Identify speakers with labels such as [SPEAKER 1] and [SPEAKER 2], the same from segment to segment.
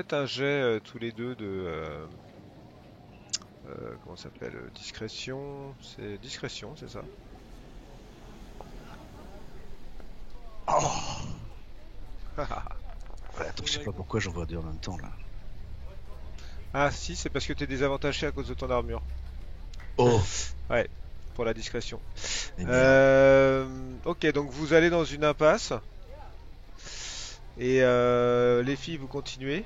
[SPEAKER 1] faites un jet tous les deux de... comment ça s'appelle? Discrétion. C'est discrétion, c'est ça?
[SPEAKER 2] Oh ouais, attends, je sais pas pourquoi j'en vois deux en même temps là.
[SPEAKER 1] Ah si, c'est parce que t'es désavantagé à cause de ton armure.
[SPEAKER 2] Oh,
[SPEAKER 1] Ouais, pour la discrétion.
[SPEAKER 2] mais merde.
[SPEAKER 1] Ok, donc vous allez dans une impasse. Et les filles, vous continuez.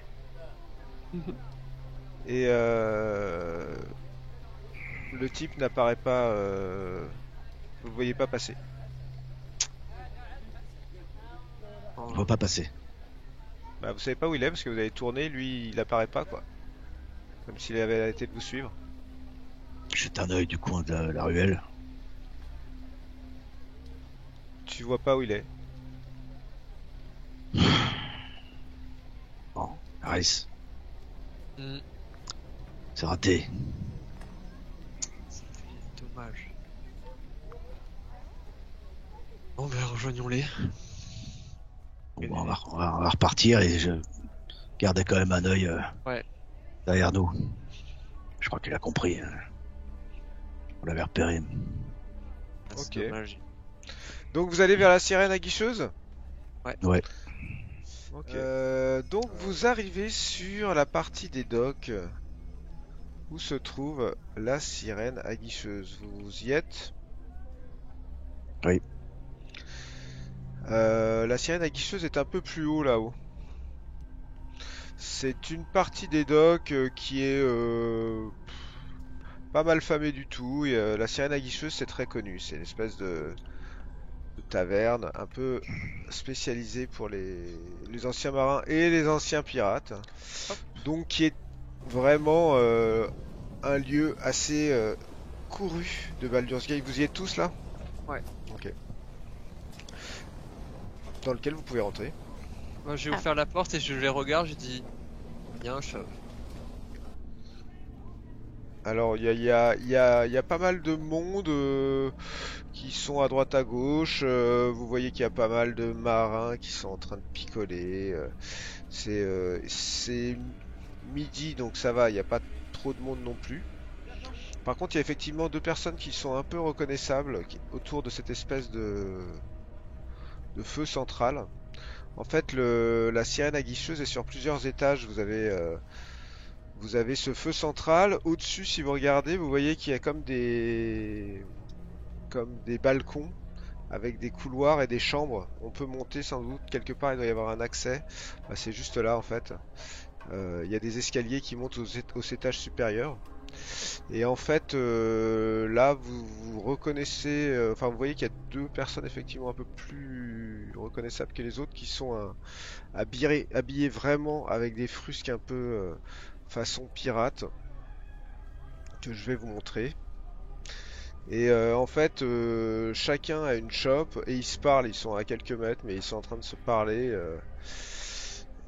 [SPEAKER 1] Et le type n'apparaît pas. Vous le voyez pas passer.
[SPEAKER 2] On va pas passer.
[SPEAKER 1] Bah, vous savez pas où il est parce que vous avez tourné, lui il apparaît pas quoi. Comme s'il avait arrêté de vous suivre.
[SPEAKER 2] Je jette un œil du coin de la ruelle.
[SPEAKER 1] Tu vois pas où il est.
[SPEAKER 2] Bon, Harris,
[SPEAKER 3] Hmm,
[SPEAKER 2] c'est raté.
[SPEAKER 3] dommage. Bon ben rejoignons-les.
[SPEAKER 2] Bon, on va repartir et je gardais quand même un œil
[SPEAKER 3] Ouais.
[SPEAKER 2] derrière nous. Je crois qu'il a compris. Hein. On l'avait repéré.
[SPEAKER 3] Ah, c'est
[SPEAKER 1] Ok.
[SPEAKER 3] dommage.
[SPEAKER 1] Donc vous allez vers la sirène aguicheuse.
[SPEAKER 2] Ouais.
[SPEAKER 1] Ok. Donc vous arrivez sur la partie des docks où se trouve la sirène aguicheuse. Vous y êtes?
[SPEAKER 2] Oui.
[SPEAKER 1] La sirène aguicheuse est un peu plus haut là-haut. C'est une partie des docks qui est pas mal famée du tout. Et, la sirène aguicheuse, c'est très connu. C'est une espèce de taverne un peu spécialisée pour les anciens marins et les anciens pirates. Donc qui est vraiment un lieu assez couru de Baldur's Gate. Vous y êtes tous là?
[SPEAKER 3] Ouais.
[SPEAKER 1] Ok. Dans lequel vous pouvez rentrer.
[SPEAKER 3] Moi j'ai ouvert la porte et je les regarde, j'ai dit il y a un chauve.
[SPEAKER 1] Alors il y a pas mal de monde qui sont à droite à gauche. Vous voyez qu'il y a pas mal de marins qui sont en train de picoler. C'est midi donc ça va, il n'y a pas trop de monde non plus. Par contre, il y a effectivement deux personnes qui sont un peu reconnaissables autour de cette espèce de feu central. En fait, la sirène aguicheuse est sur plusieurs étages. Vous avez ce feu central. Au-dessus, si vous regardez, vous voyez qu'il y a comme des balcons avec des couloirs et des chambres. On peut monter sans doute quelque part. Il doit y avoir un accès. Bah, c'est juste là en fait. Il y a des escaliers qui montent aux étages supérieurs. Et en fait, là, vous reconnaissez, enfin, vous voyez qu'il y a deux personnes effectivement un peu plus reconnaissables que les autres qui sont habillées vraiment avec des frusques un peu façon pirate que je vais vous montrer. Et en fait, chacun a une chope et ils se parlent. Ils sont à quelques mètres, mais ils sont en train de se parler.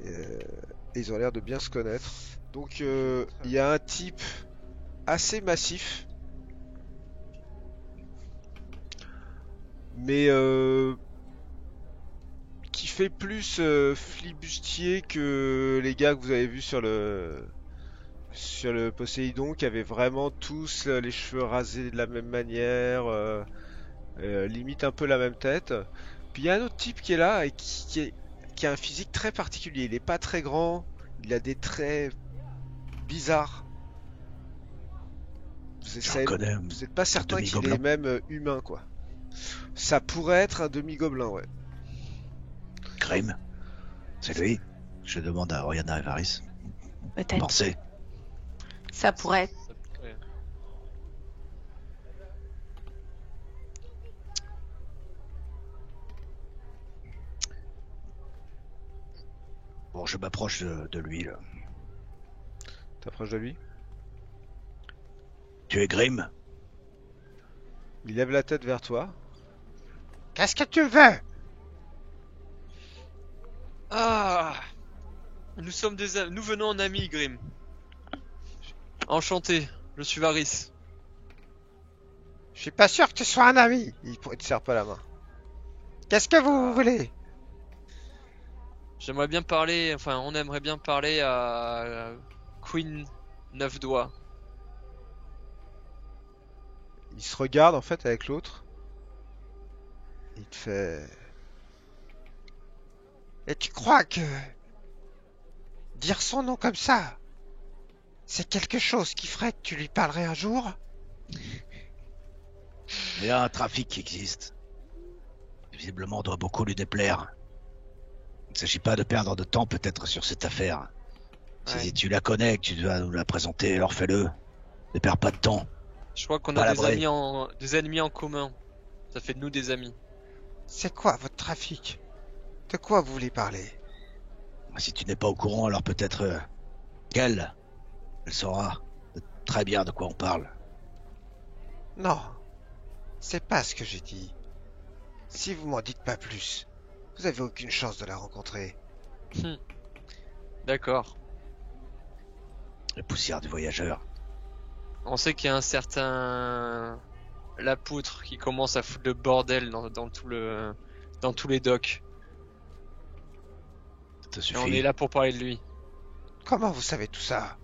[SPEAKER 1] Et ils ont l'air de bien se connaître. Donc, il y a un type assez massif, mais qui fait plus flibustier que les gars que vous avez vus sur le Poséidon, qui avaient vraiment tous les cheveux rasés de la même manière, limite un peu la même tête. Puis il y a un autre type qui est là et qui a un physique très particulier. Il est pas très grand, il a des traits bizarres.
[SPEAKER 2] Je reconnais
[SPEAKER 1] Vous êtes pas
[SPEAKER 2] un
[SPEAKER 1] certain qu'il
[SPEAKER 2] demi-gobelin.
[SPEAKER 1] est même humain, quoi. Ça pourrait être un demi-gobelin, ouais.
[SPEAKER 2] Grim, c'est lui. Je demande à Oriana et Varys.
[SPEAKER 4] Peut-être.
[SPEAKER 2] Pensez.
[SPEAKER 4] Ça pourrait être.
[SPEAKER 3] Ouais.
[SPEAKER 2] Bon, je m'approche de lui là.
[SPEAKER 1] T'approches de lui.
[SPEAKER 2] Tu es Grim?
[SPEAKER 1] Il lève la tête vers toi.
[SPEAKER 5] Qu'est-ce que tu veux?
[SPEAKER 3] Ah, nous venons en amis, Grim. Enchanté, je suis Varys.
[SPEAKER 5] Je suis pas sûr que tu sois un ami.
[SPEAKER 1] Il te serre pas la main.
[SPEAKER 5] Qu'est-ce que vous voulez?
[SPEAKER 3] J'aimerais bien parler, enfin on aimerait bien parler à Queen 9 doigts.
[SPEAKER 1] Il se regarde en fait avec l'autre. Il te fait...
[SPEAKER 5] Et tu crois que dire son nom comme ça, c'est quelque chose qui ferait que tu lui parlerais un jour?
[SPEAKER 2] Il y a un trafic qui existe. Visiblement, on doit beaucoup lui déplaire. Il ne s'agit pas de perdre de temps peut-être sur cette affaire.
[SPEAKER 3] Ouais.
[SPEAKER 2] Si tu la connais, que tu dois nous la présenter, alors fais-le. Ne perds pas de temps.
[SPEAKER 3] Je crois qu'on
[SPEAKER 2] Pas
[SPEAKER 3] a
[SPEAKER 2] la
[SPEAKER 3] des
[SPEAKER 2] vraie.
[SPEAKER 3] des ennemis en commun. Ça fait de nous des amis.
[SPEAKER 5] C'est quoi votre trafic? De quoi vous voulez parler?
[SPEAKER 2] Si tu n'es pas au courant, alors peut-être qu'elle, elle saura très bien de quoi on parle.
[SPEAKER 5] Non, c'est pas ce que j'ai dit. Si vous m'en dites pas plus, vous avez aucune chance de la rencontrer.
[SPEAKER 3] D'accord.
[SPEAKER 2] La poussière du voyageur.
[SPEAKER 3] On sait qu'il y a un certain Lapoutre qui commence à foutre le bordel dans tous les docks.
[SPEAKER 2] Ça
[SPEAKER 3] Et
[SPEAKER 2] suffit.
[SPEAKER 3] on est là pour parler de lui.
[SPEAKER 5] Comment vous savez tout ça?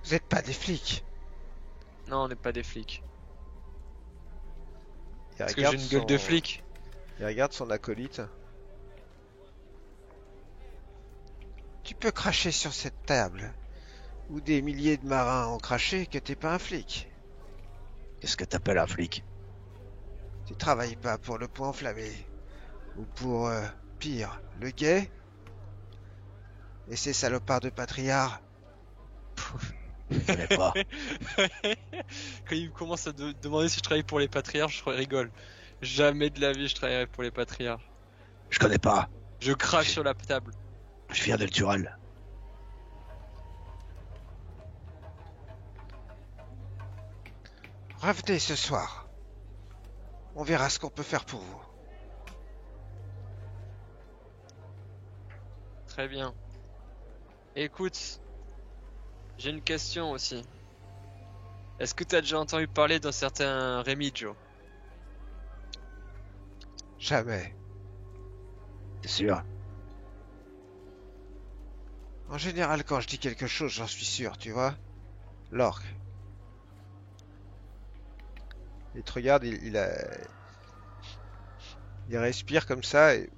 [SPEAKER 5] Vous êtes pas des flics.
[SPEAKER 3] Non, on n'est pas des flics.
[SPEAKER 1] Il
[SPEAKER 3] Parce que j'ai une gueule de flic.
[SPEAKER 1] Il regarde son acolyte.
[SPEAKER 5] Tu peux cracher sur cette table, où des milliers de marins ont craché que t'es pas un flic.
[SPEAKER 2] Qu'est-ce que t'appelles un flic?
[SPEAKER 5] Tu travailles pas pour le Point Enflammé, ou pour, pire, le guet. Et ces salopards de patriarches.
[SPEAKER 2] Je connais pas.
[SPEAKER 3] Quand il commence à demander si je travaille pour les patriarches, je rigole. Jamais de la vie je travaillerai pour les patriarches.
[SPEAKER 2] Je connais pas.
[SPEAKER 3] Je crache sur la table.
[SPEAKER 2] Je viens d'El Turel.
[SPEAKER 5] Revenez ce soir. On verra ce qu'on peut faire pour vous.
[SPEAKER 3] Très bien. Écoute, j'ai une question aussi. Est-ce que t'as déjà entendu parler d'un certain Remigio?
[SPEAKER 5] Jamais.
[SPEAKER 2] C'est sûr.
[SPEAKER 5] En général, quand je dis quelque chose, j'en suis sûr, tu vois. L'orque.
[SPEAKER 1] Il te regarde, il respire comme ça. Et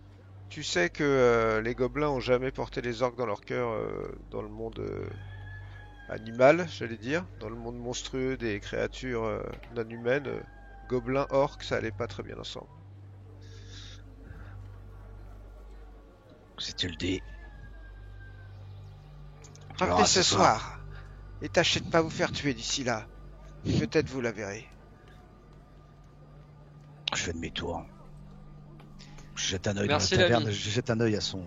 [SPEAKER 1] tu sais que les gobelins ont jamais porté les orques dans leur cœur dans le monde animal, j'allais dire. Dans le monde monstrueux des créatures non humaines. Gobelins, orques, ça allait pas très bien ensemble.
[SPEAKER 2] Si tu le dis.
[SPEAKER 5] Revenez
[SPEAKER 2] Alors,
[SPEAKER 5] ce soir. Et tâchez de pas vous faire tuer d'ici là. Peut-être vous la verrez.
[SPEAKER 2] Je fais demi-tour. Je jette un œil
[SPEAKER 3] Merci,
[SPEAKER 2] dans la taverne.
[SPEAKER 3] l'ami.
[SPEAKER 2] Je jette un œil à son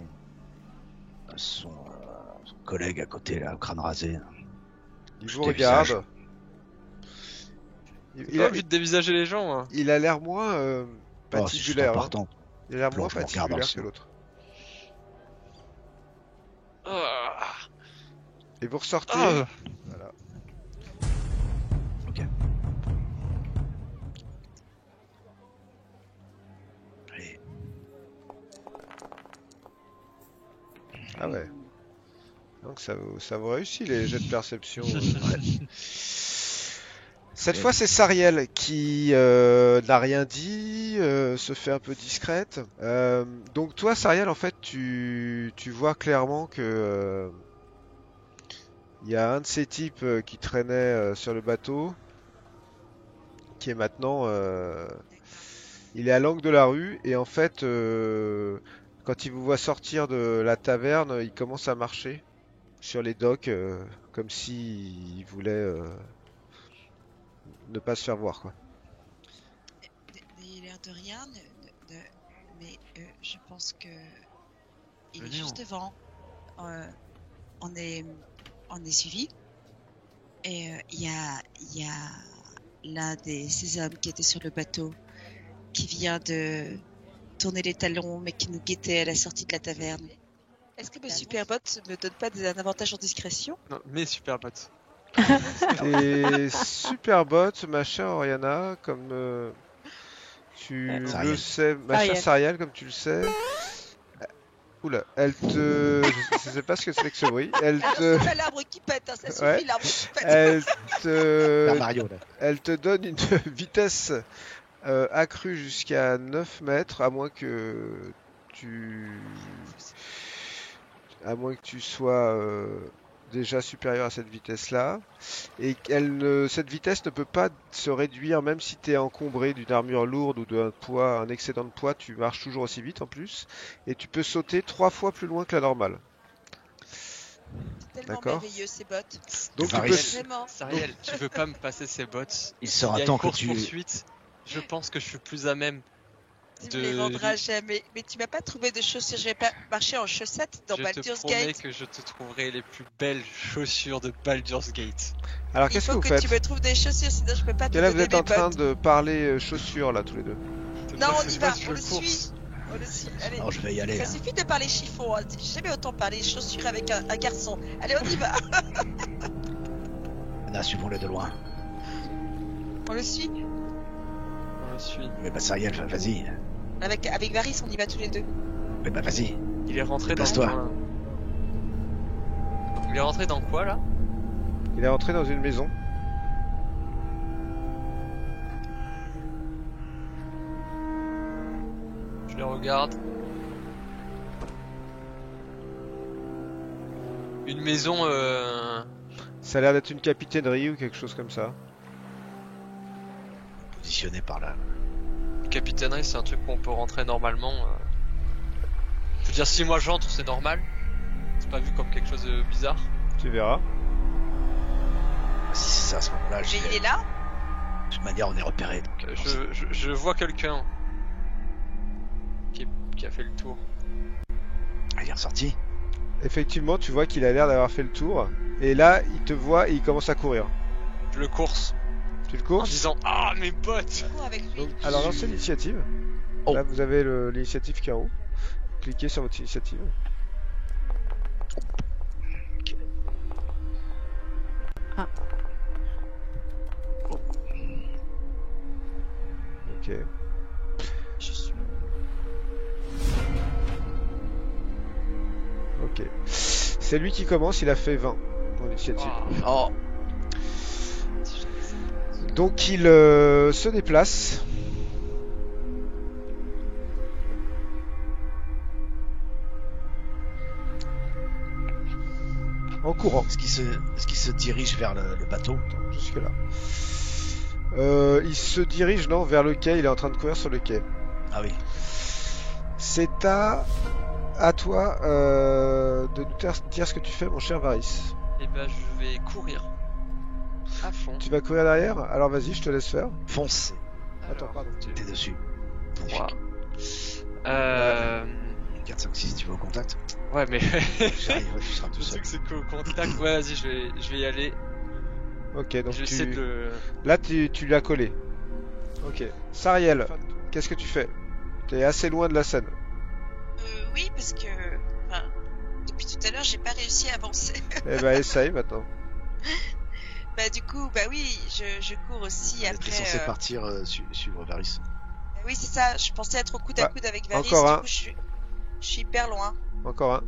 [SPEAKER 2] collègue à côté, là, au crâne rasé.
[SPEAKER 1] Il
[SPEAKER 2] Je
[SPEAKER 1] vous
[SPEAKER 2] dévisage.
[SPEAKER 1] regarde.
[SPEAKER 3] J'ai pas envie de dévisager les gens, hein.
[SPEAKER 1] Il a l'air moins
[SPEAKER 2] Oh, c'est juste
[SPEAKER 1] patibulaire. Hein.
[SPEAKER 2] important.
[SPEAKER 1] Il a l'air
[SPEAKER 2] Je
[SPEAKER 1] moins
[SPEAKER 2] le regarde
[SPEAKER 1] patibulaire
[SPEAKER 2] dans le
[SPEAKER 1] que l'autre.
[SPEAKER 3] Ah.
[SPEAKER 1] Et vous ressortez.
[SPEAKER 3] Ah.
[SPEAKER 1] Voilà.
[SPEAKER 2] Ok. Allez.
[SPEAKER 1] Ah ouais. Donc ça vous réussit les jets de perception. Cette fois c'est Sariel qui n'a rien dit, se fait un peu discrète. Donc toi Sariel en fait tu vois clairement que il y a un de ces types qui traînait sur le bateau qui est maintenant il est à l'angle de la rue et en fait quand il vous voit sortir de la taverne il commence à marcher sur les docks comme s'il voulait ne pas se faire voir quoi.
[SPEAKER 6] N'ayez l'air de rien, mais je pense que il est
[SPEAKER 3] Venez,
[SPEAKER 6] juste devant. On est suivi. Et il y a l'un de ces hommes qui était sur le bateau qui vient de tourner les talons, mais qui nous guettait à la sortie de la taverne. Est-ce que mes Superbots ne donnent pas un avantage en discrétion?
[SPEAKER 3] Non, mais super pote.
[SPEAKER 1] Et super bot, ma chère Oriana, comme tu
[SPEAKER 2] Sariel.
[SPEAKER 1] le sais, ma chère
[SPEAKER 4] Sariel.
[SPEAKER 1] Sariel, comme tu le sais, Oula, elle te... Je sais pas ce que c'est que ce bruit. Elle
[SPEAKER 6] Ah non,
[SPEAKER 1] te...
[SPEAKER 6] c'est pas l'arbre qui pète, hein, ça suffit,
[SPEAKER 1] Ouais.
[SPEAKER 6] l'arbre qui pète.
[SPEAKER 1] Elle
[SPEAKER 2] Vers
[SPEAKER 1] te...
[SPEAKER 2] Mario, là.
[SPEAKER 1] Elle te donne une vitesse accrue jusqu'à 9 mètres, à moins que tu... À moins que tu sois déjà supérieur à cette vitesse-là. Et cette vitesse ne peut pas se réduire, même si tu es encombré d'une armure lourde ou d'un poids, un excédent de poids, tu marches toujours aussi vite en plus. Et tu peux sauter 3 fois plus loin que la normale.
[SPEAKER 6] C'est tellement
[SPEAKER 1] D'accord.
[SPEAKER 6] merveilleux ces bottes.
[SPEAKER 1] Donc tu
[SPEAKER 2] Variel.
[SPEAKER 1] peux...
[SPEAKER 6] Vraiment.
[SPEAKER 3] Sariel, tu veux pas me passer ces bottes?
[SPEAKER 2] Il
[SPEAKER 3] Il
[SPEAKER 2] sera
[SPEAKER 3] y a
[SPEAKER 2] temps
[SPEAKER 3] une
[SPEAKER 2] que
[SPEAKER 3] course
[SPEAKER 2] tu...
[SPEAKER 3] poursuite. Je pense que je suis plus à même.
[SPEAKER 6] Tu me les
[SPEAKER 3] De-
[SPEAKER 6] vendras jamais. Mais tu m'as pas trouvé de chaussures. Je vais pas marcher en chaussettes dans
[SPEAKER 3] Je te
[SPEAKER 6] Baldur's
[SPEAKER 3] promets
[SPEAKER 6] Gate.
[SPEAKER 3] que je te trouverai les plus belles chaussures de Baldur's Gate.
[SPEAKER 1] Alors
[SPEAKER 6] Il
[SPEAKER 1] qu'est-ce que
[SPEAKER 6] faut
[SPEAKER 1] vous
[SPEAKER 6] que
[SPEAKER 1] faites?
[SPEAKER 6] tu me trouves des chaussures, sinon je peux pas te
[SPEAKER 1] Et là vous
[SPEAKER 6] donner
[SPEAKER 1] êtes en
[SPEAKER 6] mes
[SPEAKER 1] train
[SPEAKER 6] bottes.
[SPEAKER 1] de parler chaussures là tous les deux.
[SPEAKER 6] Non, on y va,
[SPEAKER 3] Je
[SPEAKER 6] on le
[SPEAKER 3] course.
[SPEAKER 6] suit. On le suit. Allez.
[SPEAKER 2] Non, je vais y aller.
[SPEAKER 6] Ça
[SPEAKER 2] hein.
[SPEAKER 6] suffit de parler chiffon. Hein. J'ai jamais autant parlé chaussures avec un garçon. Allez, on y va.
[SPEAKER 2] Là, suivons-le de loin.
[SPEAKER 6] On le suit.
[SPEAKER 3] On le suit.
[SPEAKER 2] Mais bah, Sariel, vas-y.
[SPEAKER 6] Avec Varys, on y va tous les deux.
[SPEAKER 2] Mais bah, vas-y.
[SPEAKER 3] Il est rentré dans
[SPEAKER 2] Déplace-toi.
[SPEAKER 3] un- Il est rentré dans quoi là?
[SPEAKER 1] Il est entré dans une maison.
[SPEAKER 3] Je le regarde. Une maison
[SPEAKER 1] Ça a l'air d'être une capitainerie ou quelque chose comme ça.
[SPEAKER 2] Positionné par là.
[SPEAKER 3] capitainerie, c'est un truc qu'on peut rentrer normalement. Je veux dire, si moi j'entre, c'est normal. C'est pas vu comme quelque chose de bizarre.
[SPEAKER 1] Tu verras.
[SPEAKER 2] Si c'est ça à ce moment-là,
[SPEAKER 6] Mais il est là.
[SPEAKER 2] de toute manière, on est repéré. Donc,
[SPEAKER 3] Je vois quelqu'un qui a fait le tour.
[SPEAKER 2] il est ressorti.
[SPEAKER 1] Effectivement, tu vois qu'il a l'air d'avoir fait le tour. Et là, il te voit et il commence à courir.
[SPEAKER 3] Je le course
[SPEAKER 1] Tu le
[SPEAKER 3] en
[SPEAKER 1] courses?
[SPEAKER 3] disant ah mes bottes.
[SPEAKER 6] Cours avec lui.
[SPEAKER 1] Donc, alors lancez l'initiative.
[SPEAKER 2] Oh.
[SPEAKER 1] Là, vous avez l'initiative qui est en haut. Cliquez sur votre initiative.
[SPEAKER 4] Ah.
[SPEAKER 1] Ok.
[SPEAKER 6] Je suis.
[SPEAKER 1] Ok. C'est lui qui commence, il a fait 20 pour l'initiative.
[SPEAKER 3] Ah.
[SPEAKER 2] Oh,
[SPEAKER 1] Donc il se déplace. En courant
[SPEAKER 2] est-ce qu'il se dirige vers le bateau?
[SPEAKER 1] jusque là. Il se dirige non vers le quai, il est en train de courir sur le quai.
[SPEAKER 2] Ah oui.
[SPEAKER 1] C'est à toi de nous dire ce que tu fais mon cher Varys.
[SPEAKER 3] Et ben je vais courir à fond.
[SPEAKER 1] Tu vas courir derrière? Alors vas-y, je te laisse faire.
[SPEAKER 2] Fonce.
[SPEAKER 1] Attends, pardon.
[SPEAKER 2] T'es dessus.
[SPEAKER 3] 3.
[SPEAKER 2] 4, 5, 6, tu vas au contact.
[SPEAKER 3] Ouais mais
[SPEAKER 2] J'arrive, je serai tout
[SPEAKER 3] le
[SPEAKER 2] seul.
[SPEAKER 3] truc c'est qu'au contact. Ouais vas-y je vais y aller.
[SPEAKER 1] Ok, donc
[SPEAKER 3] Je vais essayer de le...
[SPEAKER 1] là tu l'as collé. Ok. Sariel, qu'est-ce que tu fais? T'es assez loin de la scène.
[SPEAKER 6] Oui, parce que. Enfin, depuis tout à l'heure, j'ai pas réussi à avancer.
[SPEAKER 1] Eh ben essaye maintenant.
[SPEAKER 6] Bah, du coup, bah oui, je cours aussi
[SPEAKER 2] T'es
[SPEAKER 6] après.
[SPEAKER 2] censé partir suivre Varys.
[SPEAKER 6] Oui, c'est ça. Je pensais être au coude à
[SPEAKER 1] Bah,
[SPEAKER 6] coude avec Varys.
[SPEAKER 1] encore
[SPEAKER 6] du
[SPEAKER 1] un.
[SPEAKER 6] coup, je suis hyper loin.
[SPEAKER 1] Encore un.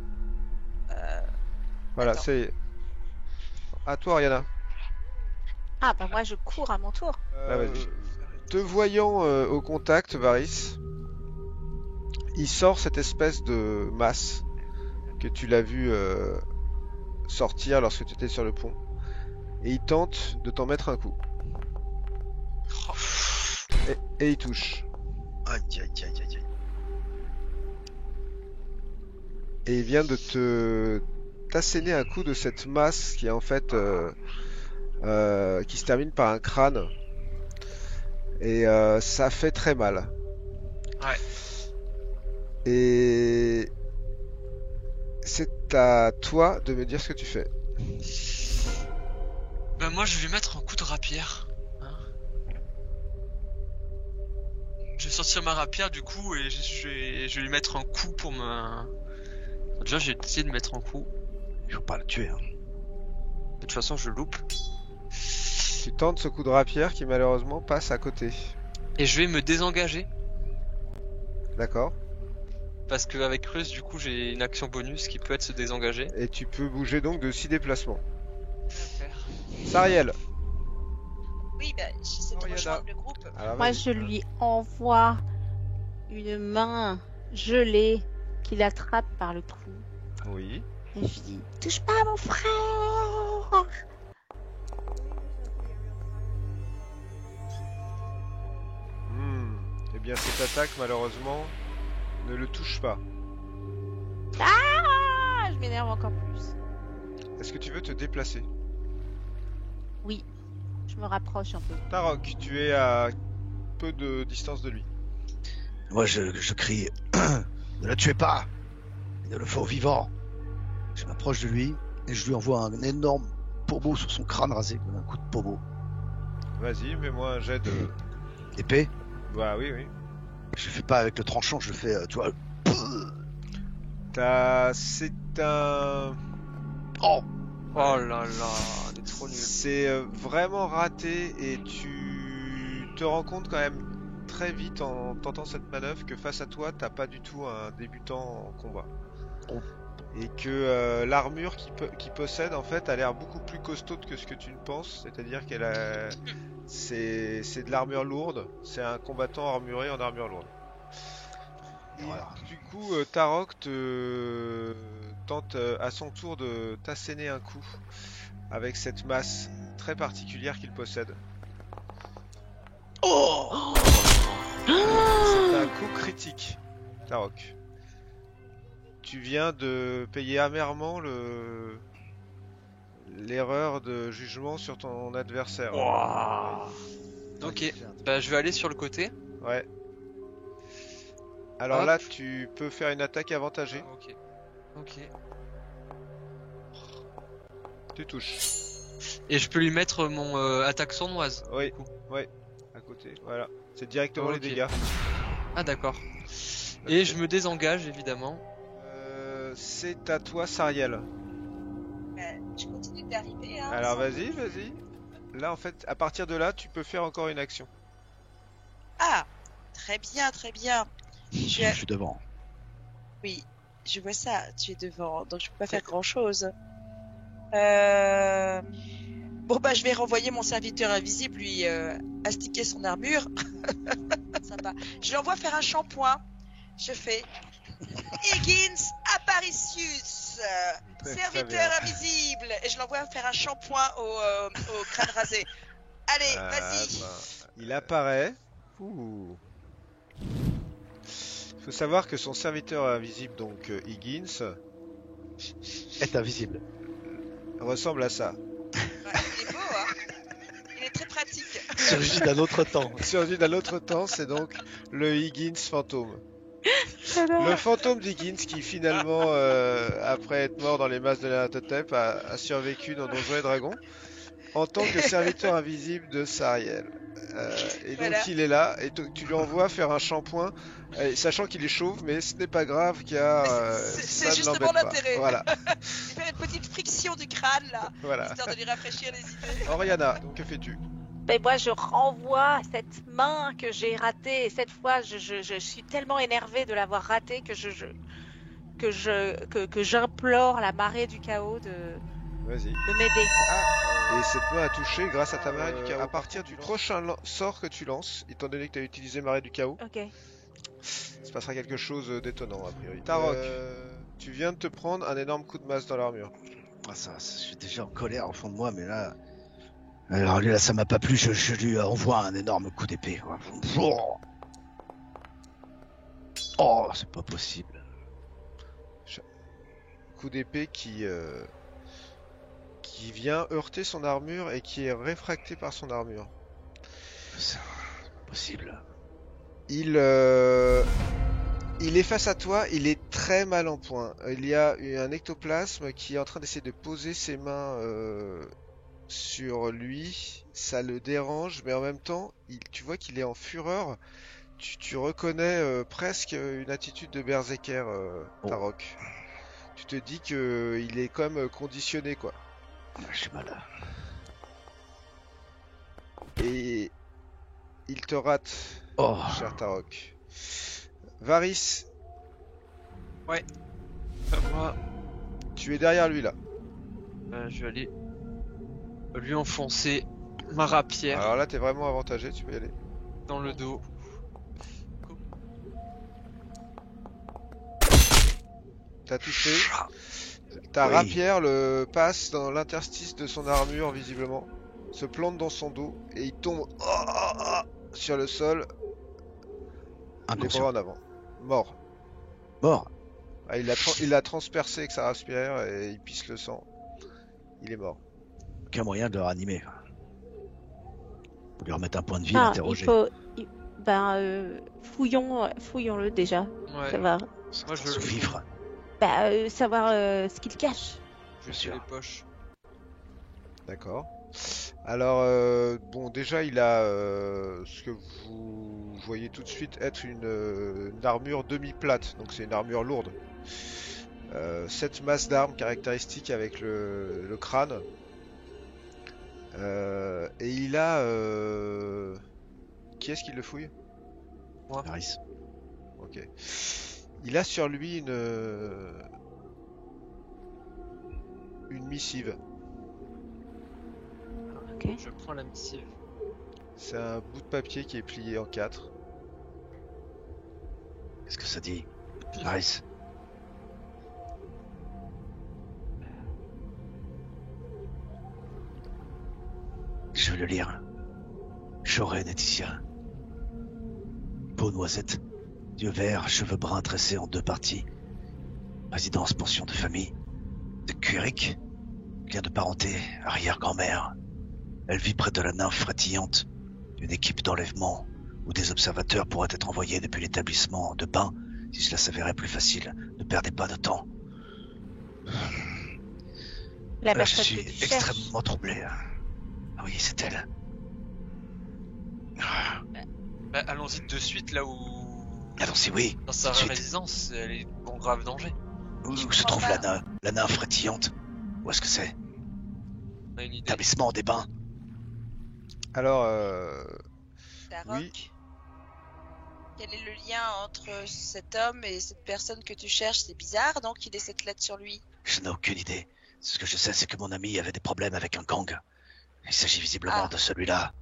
[SPEAKER 1] Voilà,
[SPEAKER 6] attends.
[SPEAKER 1] c'est à toi, Ariana.
[SPEAKER 4] Ah, bah moi je cours à mon tour.
[SPEAKER 1] Là, vas-y. Te voyant au contact, Varys, il sort cette espèce de masse que tu l'as vu sortir lorsque tu étais sur le pont. Et il tente de t'en mettre un coup. Et il touche.
[SPEAKER 2] Aïe, aïe, aïe, aïe, aïe.
[SPEAKER 1] Et il vient de te t'asséner un coup de cette masse qui est en fait qui se termine par un crâne. Et ça fait très mal.
[SPEAKER 3] Ouais.
[SPEAKER 1] Et c'est à toi de me dire ce que tu fais.
[SPEAKER 3] Ben moi je vais lui mettre un coup de rapière. Hein. Je vais sortir ma rapière du coup et je vais lui mettre un coup pour me... Déjà j'ai essayé de mettre un coup.
[SPEAKER 2] Il faut pas le tuer. Hein.
[SPEAKER 3] De toute façon je loupe.
[SPEAKER 1] Tu tentes ce coup de rapière qui malheureusement passe à côté.
[SPEAKER 3] Et je vais me désengager.
[SPEAKER 1] D'accord?
[SPEAKER 3] parce qu'avec Russe, du coup, j'ai une action bonus qui peut être se désengager.
[SPEAKER 1] Et tu peux bouger donc de 6 déplacements. Sariel.
[SPEAKER 6] Oui, bah, j'essaie de
[SPEAKER 1] Oriana.
[SPEAKER 6] rejoindre le groupe.
[SPEAKER 1] Alors,
[SPEAKER 4] Moi,
[SPEAKER 1] vas-y.
[SPEAKER 4] je lui envoie une main gelée qui l'attrape par le trou.
[SPEAKER 1] Oui.
[SPEAKER 4] Et je dis, touche pas à mon frère.
[SPEAKER 1] Eh bien, cette attaque, malheureusement, ne le touche pas.
[SPEAKER 4] Ah, je m'énerve encore plus.
[SPEAKER 1] Est-ce que tu veux te déplacer?
[SPEAKER 4] Je me rapproche un peu.
[SPEAKER 1] Tarok, tu es à peu de distance de lui.
[SPEAKER 2] Moi, je crie ne le tuez pas! Il ne le faut vivant! Je m'approche de lui et je lui envoie un énorme pommeau sur son crâne rasé, comme un coup de pommeau.
[SPEAKER 1] Vas-y, mets-moi un jet de...
[SPEAKER 2] Épée,
[SPEAKER 1] Bah oui, oui.
[SPEAKER 2] je le fais pas avec le tranchant, je le fais, tu vois.
[SPEAKER 1] C'est un...
[SPEAKER 2] Oh!
[SPEAKER 3] Oh là là, on est trop nul.
[SPEAKER 1] C'est vraiment raté et tu te rends compte quand même très vite en tentant cette manœuvre que face à toi, t'as pas du tout un débutant en combat.
[SPEAKER 2] Oh.
[SPEAKER 1] Et que l'armure qu'il possède en fait a l'air beaucoup plus costaud que ce que tu ne penses, c'est-à-dire qu'elle a... c'est de l'armure lourde, c'est un combattant armuré en armure lourde. Et
[SPEAKER 2] Voilà.
[SPEAKER 1] du coup, Tarok tente à son tour de t'asséner un coup avec cette masse très particulière qu'il possède.
[SPEAKER 2] Oh!
[SPEAKER 1] C'est un coup critique, Tarok. Tu viens de payer amèrement l'erreur de jugement sur ton adversaire.
[SPEAKER 3] Ok, bah je vais aller sur le côté.
[SPEAKER 1] Ouais. Alors
[SPEAKER 3] Hop.
[SPEAKER 1] là, tu peux faire une attaque avantagée.
[SPEAKER 3] Ok. Ok.
[SPEAKER 1] Tu touches.
[SPEAKER 3] Et je peux lui mettre mon attaque sournoise.
[SPEAKER 1] Oui, ouais, à côté. Voilà. C'est directement les
[SPEAKER 3] Ok.
[SPEAKER 1] dégâts.
[SPEAKER 3] Ah d'accord. Et je me désengage évidemment.
[SPEAKER 1] C'est à toi, Sariel.
[SPEAKER 6] Bah, je continue d'arriver. Hein,
[SPEAKER 1] Alors
[SPEAKER 6] sans-
[SPEAKER 1] vas-y, vas-y. Là, en fait, à partir de là, tu peux faire encore une action.
[SPEAKER 6] Ah, très bien, très bien.
[SPEAKER 2] Je suis devant.
[SPEAKER 6] Oui, je vois ça. Tu es devant, donc je peux pas faire grand-chose. Bon bah, je vais renvoyer mon serviteur invisible lui astiquer son armure. Sympa. Je l'envoie faire un shampoing. Je fais Higgins Apparicius,
[SPEAKER 1] Très
[SPEAKER 6] serviteur
[SPEAKER 1] bien.
[SPEAKER 6] invisible, et je l'envoie faire un shampoing au crâne rasé. Allez,
[SPEAKER 1] Ah,
[SPEAKER 6] vas-y.
[SPEAKER 1] bah, il apparaît. Ouh. Faut savoir que son serviteur invisible, donc Higgins,
[SPEAKER 2] Est invisible.
[SPEAKER 1] ressemble à ça.
[SPEAKER 6] Ouais, il est beau, hein. Il est très pratique.
[SPEAKER 2] Surgit d'un autre temps.
[SPEAKER 1] Surgi d'un autre temps, c'est donc le Higgins fantôme. Le fantôme d'Higgins qui finalement, après être mort dans les masses de l'Anatotep, a survécu dans Donjons et Dragons en tant que serviteur invisible de Sariel. Et donc
[SPEAKER 6] Voilà.
[SPEAKER 1] il est là et tu lui envoies faire un shampoing, sachant qu'il est chauve, mais ce n'est pas grave car
[SPEAKER 6] C'est
[SPEAKER 1] ça ne
[SPEAKER 6] justement
[SPEAKER 1] l'embête pas.
[SPEAKER 6] l'intérêt.
[SPEAKER 1] Voilà,
[SPEAKER 6] Il fait une petite friction du crâne là,
[SPEAKER 1] voilà.
[SPEAKER 6] histoire de lui rafraîchir les idées.
[SPEAKER 1] Oriana, donc que fais-tu?
[SPEAKER 4] Ben moi, je renvoie cette main que j'ai ratée. Et cette fois, je suis tellement énervée de l'avoir ratée que j'implore la marée du chaos de
[SPEAKER 1] Vas-y.
[SPEAKER 4] m'aider.
[SPEAKER 1] Et cette main a touché grâce à ta marée du chaos. À partir du prochain sort que tu lances, étant donné que tu as utilisé marée du chaos,
[SPEAKER 4] Ok.
[SPEAKER 1] il se passera quelque chose d'étonnant a priori. Tarok, tu viens de te prendre un énorme coup de masse dans l'armure.
[SPEAKER 2] Ah, ça, je suis déjà en colère au fond de moi, mais là. Alors lui, là, ça m'a pas plu, je lui envoie un énorme coup d'épée. Oh, c'est pas possible.
[SPEAKER 1] Coup d'épée qui vient heurter son armure et qui est réfracté par son armure.
[SPEAKER 2] C'est pas possible.
[SPEAKER 1] Il est face à toi, il est très mal en point. Il y a un ectoplasme qui est en train d'essayer de poser ses mains sur lui. Ça le dérange, mais en même temps, tu vois qu'il est en fureur. Tu reconnais presque une attitude de berserker, Tarok. Tu te dis que il est quand même conditionné, quoi.
[SPEAKER 2] Je suis malade.
[SPEAKER 1] Et il te rate,
[SPEAKER 2] Oh,
[SPEAKER 1] cher Tarok. Varys,
[SPEAKER 3] Moi,
[SPEAKER 1] Tu es derrière lui là.
[SPEAKER 3] je vais aller lui enfoncer ma rapière
[SPEAKER 1] Alors là, t'es vraiment avantagé, tu peux y aller.
[SPEAKER 3] dans le dos.
[SPEAKER 1] T'as touché. Ta
[SPEAKER 2] Oui.
[SPEAKER 1] rapière le passe dans l'interstice de son armure, visiblement. Se plante dans son dos et il tombe sur le sol, les
[SPEAKER 2] Inconscient.
[SPEAKER 1] bras en avant. Mort.
[SPEAKER 2] Mort.
[SPEAKER 1] Ah, il l'a transpercé avec sa rapière et il pisse le sang. Il est mort.
[SPEAKER 2] Aucun moyen de le ranimer. Faut lui remettre un point de vie,
[SPEAKER 4] Ah,
[SPEAKER 2] l'interroger.
[SPEAKER 4] fouillons-le déjà.
[SPEAKER 3] Ouais,
[SPEAKER 4] Savoir,
[SPEAKER 3] moi, je-
[SPEAKER 2] Sous-fifre.
[SPEAKER 4] savoir ce qu'il cache.
[SPEAKER 3] je
[SPEAKER 2] Bien
[SPEAKER 3] suis
[SPEAKER 2] sûr.
[SPEAKER 3] les poches.
[SPEAKER 1] D'accord. Alors, bon, déjà, il a ce que vous voyez tout de suite être une armure demi-plate, donc c'est une armure lourde. 7 masses d'armes caractéristiques avec le crâne. Et il a... Qui est-ce qui le fouille?
[SPEAKER 2] Harris.
[SPEAKER 1] Ok. Il a sur lui une missive.
[SPEAKER 4] Ok.
[SPEAKER 3] Je prends la missive.
[SPEAKER 1] C'est un bout de papier qui est plié en 4.
[SPEAKER 2] Qu'est-ce que ça dit? Harris. Je vais le lire. Choré Laetitia. Peau noisette. Yeux verts, cheveux bruns tressés en 2 parties. Résidence pension de famille. De Cuiric. Lien de parenté, arrière-grand-mère. Elle vit près de la nymphe frétillante. Une équipe d'enlèvement où des observateurs pourraient être envoyés depuis l'établissement de bain si cela s'avérait plus facile. Ne perdez pas de temps.
[SPEAKER 4] La
[SPEAKER 2] Je
[SPEAKER 4] personne
[SPEAKER 2] suis
[SPEAKER 4] que tu cherches.
[SPEAKER 2] extrêmement troublé. Ah oui, c'est elle.
[SPEAKER 3] Bah, allons-y de suite là où.
[SPEAKER 2] Allons-y, oui.
[SPEAKER 3] Dans sa
[SPEAKER 2] tout de suite.
[SPEAKER 3] résidence, elle est en grave danger.
[SPEAKER 2] Où
[SPEAKER 6] Je
[SPEAKER 2] se
[SPEAKER 6] comprends
[SPEAKER 2] trouve
[SPEAKER 6] pas.
[SPEAKER 2] la nymphe frétillante? Où est-ce que c'est?
[SPEAKER 3] On a une idée.
[SPEAKER 2] Établissement des bains.
[SPEAKER 1] Alors,
[SPEAKER 6] Darok,
[SPEAKER 1] oui.
[SPEAKER 6] quel est le lien entre cet homme et cette personne que tu cherches? C'est bizarre, donc qu'il ait cette lettre sur lui.
[SPEAKER 2] Je n'ai aucune idée. Ce que je sais, c'est que mon ami avait des problèmes avec un gang. Il s'agit visiblement
[SPEAKER 6] Ah.
[SPEAKER 2] de celui-là.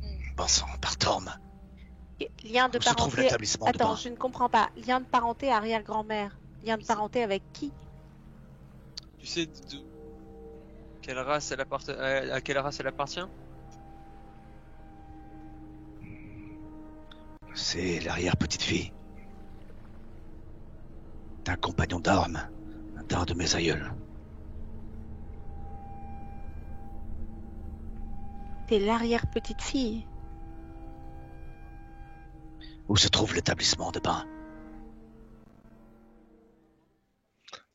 [SPEAKER 6] Hmm.
[SPEAKER 2] Pensant par Torm.
[SPEAKER 4] Lien de
[SPEAKER 2] Où se trouve
[SPEAKER 4] parenté.
[SPEAKER 2] l'établissement de
[SPEAKER 4] Attends,
[SPEAKER 2] bains?
[SPEAKER 4] je ne comprends pas. Lien de parenté arrière-grand-mère. Lien de parenté avec qui?
[SPEAKER 3] Tu sais de quelle race elle à quelle race elle appartient?
[SPEAKER 2] C'est l'arrière-petite-fille d'un compagnon d'armes d'un de mes aïeuls.
[SPEAKER 4] T'es l'arrière-petite-fille.
[SPEAKER 2] Où se trouve l'établissement de bains?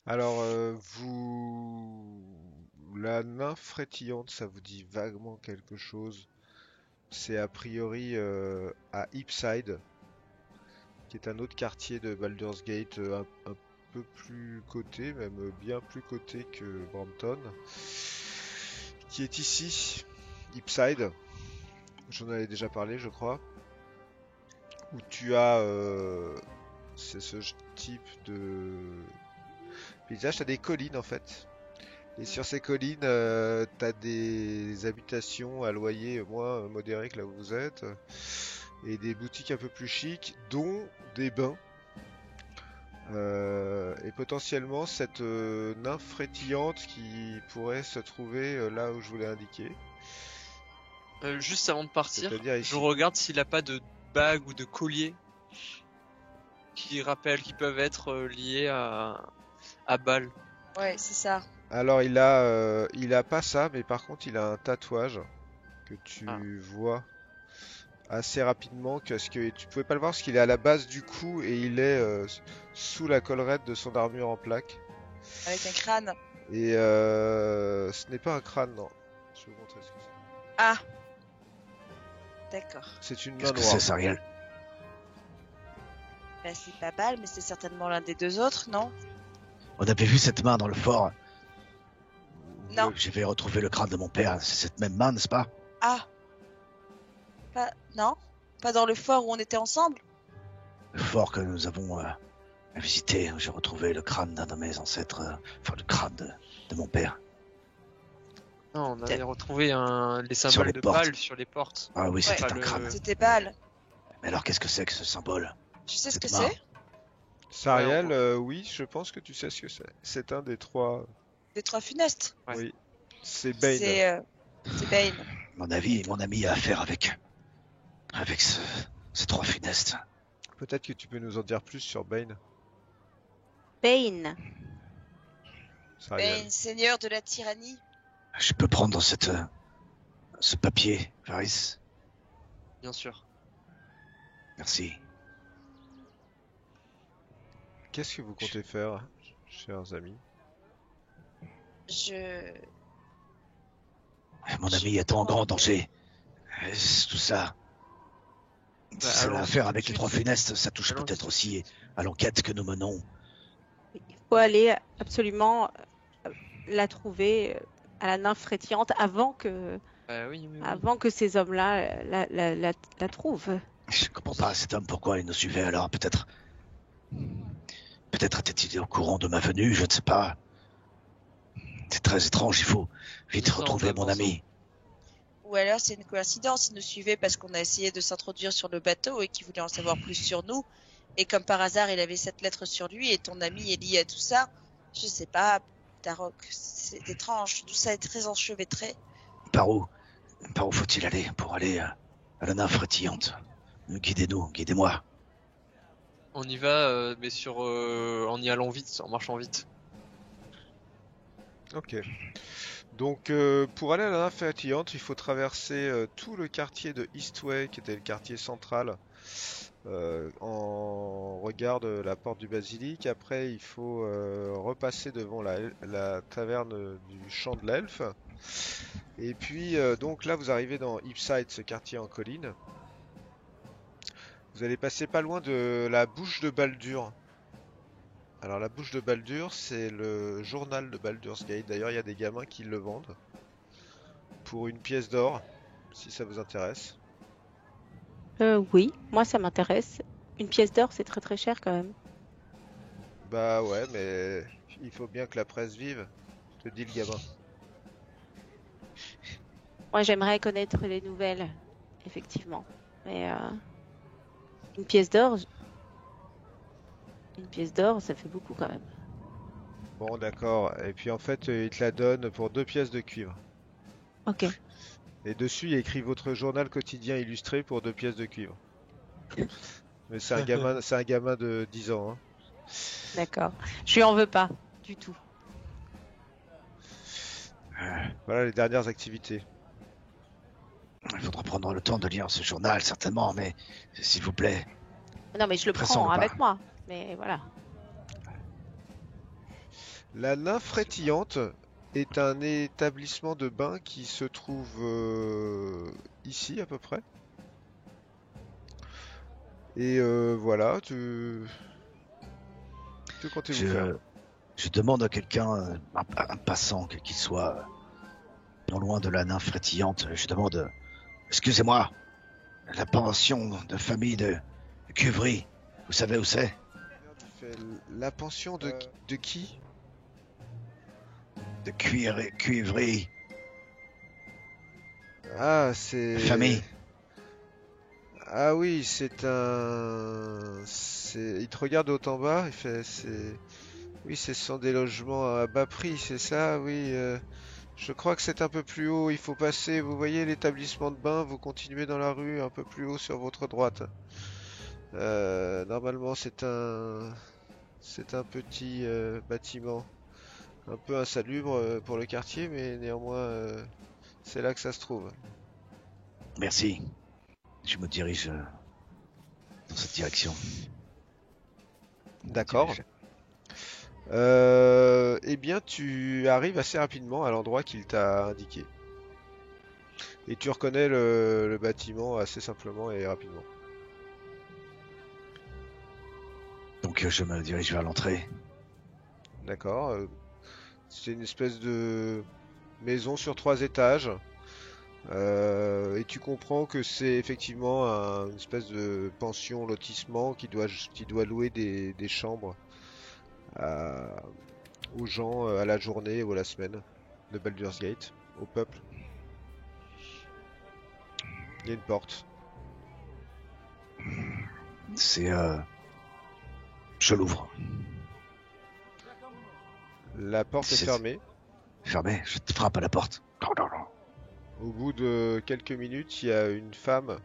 [SPEAKER 1] Alors, la nymphe frétillante, ça vous dit vaguement quelque chose. C'est a priori à Eepside, qui est un autre quartier de Baldur's Gate, un peu plus coté, même bien plus coté que Brampton, qui est ici, Eepside. J'en avais déjà parlé, je crois. Où tu as, c'est ce type de paysage, t'as des collines en fait. Et sur ces collines, t'as des habitations à loyer moins modéré que là où vous êtes, et des boutiques un peu plus chics, dont des bains. Et potentiellement cette nymphe frétillante qui pourrait se trouver là où je vous l'ai indiqué.
[SPEAKER 3] Juste avant de partir,
[SPEAKER 1] C'est-à-dire ici.
[SPEAKER 3] je regarde s'il a pas de bague ou de collier qui peuvent être liés à Bâle.
[SPEAKER 6] Ouais, c'est ça.
[SPEAKER 1] Alors il a pas ça, mais par contre il a un tatouage que tu
[SPEAKER 3] Ah.
[SPEAKER 1] vois assez rapidement, parce que tu pouvais pas le voir parce qu'il est à la base du cou et il est sous la collerette de son armure en plaque.
[SPEAKER 6] Avec un crâne.
[SPEAKER 1] Et ce n'est pas un crâne, non. Je vais vous montrer ce que c'est.
[SPEAKER 6] Ah. D'accord.
[SPEAKER 1] C'est une main
[SPEAKER 2] Qu'est-ce que
[SPEAKER 1] noire.
[SPEAKER 2] c'est, Sariel?
[SPEAKER 6] Bah, c'est pas Bâle, mais c'est certainement l'un des deux autres, non?
[SPEAKER 2] On avait vu cette main dans le fort.
[SPEAKER 6] Non.
[SPEAKER 2] J'avais retrouvé le crâne de mon père. C'est cette même main, n'est-ce pas?
[SPEAKER 6] Ah. Pas... Non? Pas dans le fort où on était ensemble?
[SPEAKER 2] Le fort que nous avons visité, j'ai retrouvé le crâne d'un de mes ancêtres, enfin le crâne de mon père.
[SPEAKER 3] Non, on avait retrouvé les
[SPEAKER 2] Sur
[SPEAKER 3] symboles
[SPEAKER 2] les
[SPEAKER 3] de
[SPEAKER 2] portes.
[SPEAKER 3] Bâle sur les portes.
[SPEAKER 2] Ah oui, c'était
[SPEAKER 3] Pas
[SPEAKER 2] un crâne.
[SPEAKER 6] C'était Bâle.
[SPEAKER 2] Mais alors qu'est-ce que c'est que ce symbole?
[SPEAKER 6] Tu sais ce que
[SPEAKER 2] C'est marrant.
[SPEAKER 6] c'est?
[SPEAKER 1] Sariel,
[SPEAKER 3] Ouais,
[SPEAKER 1] oui, je pense que tu sais ce que c'est. C'est un des trois.
[SPEAKER 6] Des trois funestes.
[SPEAKER 3] Ouais.
[SPEAKER 1] Oui, c'est Bane.
[SPEAKER 6] C'est Bane.
[SPEAKER 2] Mon ami a affaire avec ces trois funestes.
[SPEAKER 1] Peut-être que tu peux nous en dire plus sur Bane.
[SPEAKER 4] Bane.
[SPEAKER 1] Sariel.
[SPEAKER 6] Bane, seigneur de la tyrannie.
[SPEAKER 2] Je peux prendre ce papier, Varys?
[SPEAKER 3] Bien sûr.
[SPEAKER 2] Merci.
[SPEAKER 1] Qu'est-ce que vous comptez faire, chers amis?
[SPEAKER 2] Mon ami est en grand danger. Tout ça. Si ça a affaire avec les trois funestes, ça touche
[SPEAKER 3] Allons-y.
[SPEAKER 2] peut-être aussi à l'enquête que nous menons.
[SPEAKER 4] Il faut aller absolument la trouver à la nymphe frétillante avant que
[SPEAKER 3] Oui.
[SPEAKER 4] ces hommes-là la trouvent.
[SPEAKER 2] Je comprends pas cet homme pourquoi il nous suivait alors. Peut-être était-il au courant de ma venue, je ne sais pas. C'est très étrange, il faut vite
[SPEAKER 3] Ils sont
[SPEAKER 2] retrouver
[SPEAKER 3] en
[SPEAKER 2] mon
[SPEAKER 3] plein
[SPEAKER 2] ami.
[SPEAKER 6] Ou alors c'est une coïncidence, il nous suivait parce qu'on a essayé de s'introduire sur le bateau et qu'il voulait en savoir plus sur nous. Et comme par hasard, il avait cette lettre sur lui et ton ami est lié à tout ça. Je sais pas, Tarok, c'est étrange, tout ça est très enchevêtré.
[SPEAKER 2] Par où faut-il aller pour aller à la nymphe frétillante? Guidez-nous, guidez-moi.
[SPEAKER 3] On y va, mais en y allant vite, en marchant vite.
[SPEAKER 1] Ok. Donc, pour aller à la nymphe frétillante, il faut traverser tout le quartier de Eastway, qui était le quartier central, en regard de la porte du basilic. Après, il faut repasser devant la taverne du Champ de l'Elfe. Et puis, donc là, vous arrivez dans Ipside, ce quartier en colline. Vous allez passer pas loin de la bouche de Baldur. Alors la bouche de Baldur, c'est le journal de Baldur's Gate. D'ailleurs, il y a des gamins qui le vendent pour une pièce d'or, si ça vous intéresse.
[SPEAKER 4] Oui, moi ça m'intéresse. Une pièce d'or, c'est très très cher quand même.
[SPEAKER 1] Bah ouais, mais il faut bien que la presse vive, te dit le gamin.
[SPEAKER 4] Moi j'aimerais connaître les nouvelles, effectivement. Mais une pièce d'or, ça fait beaucoup quand même.
[SPEAKER 1] Bon, d'accord. Et puis en fait, il te la donne pour 2 pièces de cuivre.
[SPEAKER 4] Ok.
[SPEAKER 1] Et dessus, il y a écrit votre journal quotidien illustré pour 2 pièces de cuivre. Mais c'est un gamin de 10 ans, hein.
[SPEAKER 4] D'accord. Je lui en veux pas, du tout.
[SPEAKER 1] Voilà les dernières activités.
[SPEAKER 2] Il faudra prendre le temps de lire ce journal, certainement, mais s'il vous plaît.
[SPEAKER 4] Non mais je le
[SPEAKER 2] Pressons
[SPEAKER 4] prends
[SPEAKER 2] le pas.
[SPEAKER 4] avec moi. Mais voilà.
[SPEAKER 1] La nymphe frétillante est un établissement de bain qui se trouve ici à peu près. Et voilà, que comptez-vous faire?
[SPEAKER 2] Je demande à quelqu'un, un passant, quel qu'il soit, non loin de la nymphe frétillante, je demande, excusez-moi, la pension de famille de Cuvry, vous savez où c'est?
[SPEAKER 1] La pension de qui?
[SPEAKER 2] De Cuivry,
[SPEAKER 1] Ah, c'est...
[SPEAKER 2] la famille.
[SPEAKER 1] Ah oui, il te regarde de haut en bas, il fait... Oui, ce sont des logements à bas prix, c'est ça? Oui, je crois que c'est un peu plus haut, il faut passer, vous voyez l'établissement de bain, vous continuez dans la rue, un peu plus haut sur votre droite. Normalement, c'est un petit bâtiment, un peu insalubre pour le quartier, mais néanmoins, c'est là que ça se trouve.
[SPEAKER 2] Merci. Je me dirige dans cette direction.
[SPEAKER 1] D'accord. Eh bien, tu arrives assez rapidement à l'endroit qu'il t'a indiqué. Et tu reconnais le bâtiment assez simplement et rapidement.
[SPEAKER 2] Donc je me dirige vers l'entrée.
[SPEAKER 1] D'accord. C'est une espèce de maison sur 3 étages, Et tu comprends que c'est effectivement une espèce de pension lotissement qui doit louer des chambres à- aux gens à la journée ou à la semaine de Baldur's Gate, au peuple. Il y a une porte.
[SPEAKER 2] C'est je l'ouvre.
[SPEAKER 1] La porte est
[SPEAKER 2] C'est-
[SPEAKER 1] fermée.
[SPEAKER 2] Fermé, je te frappe à la porte.
[SPEAKER 1] Au bout de quelques minutes, il y a une femme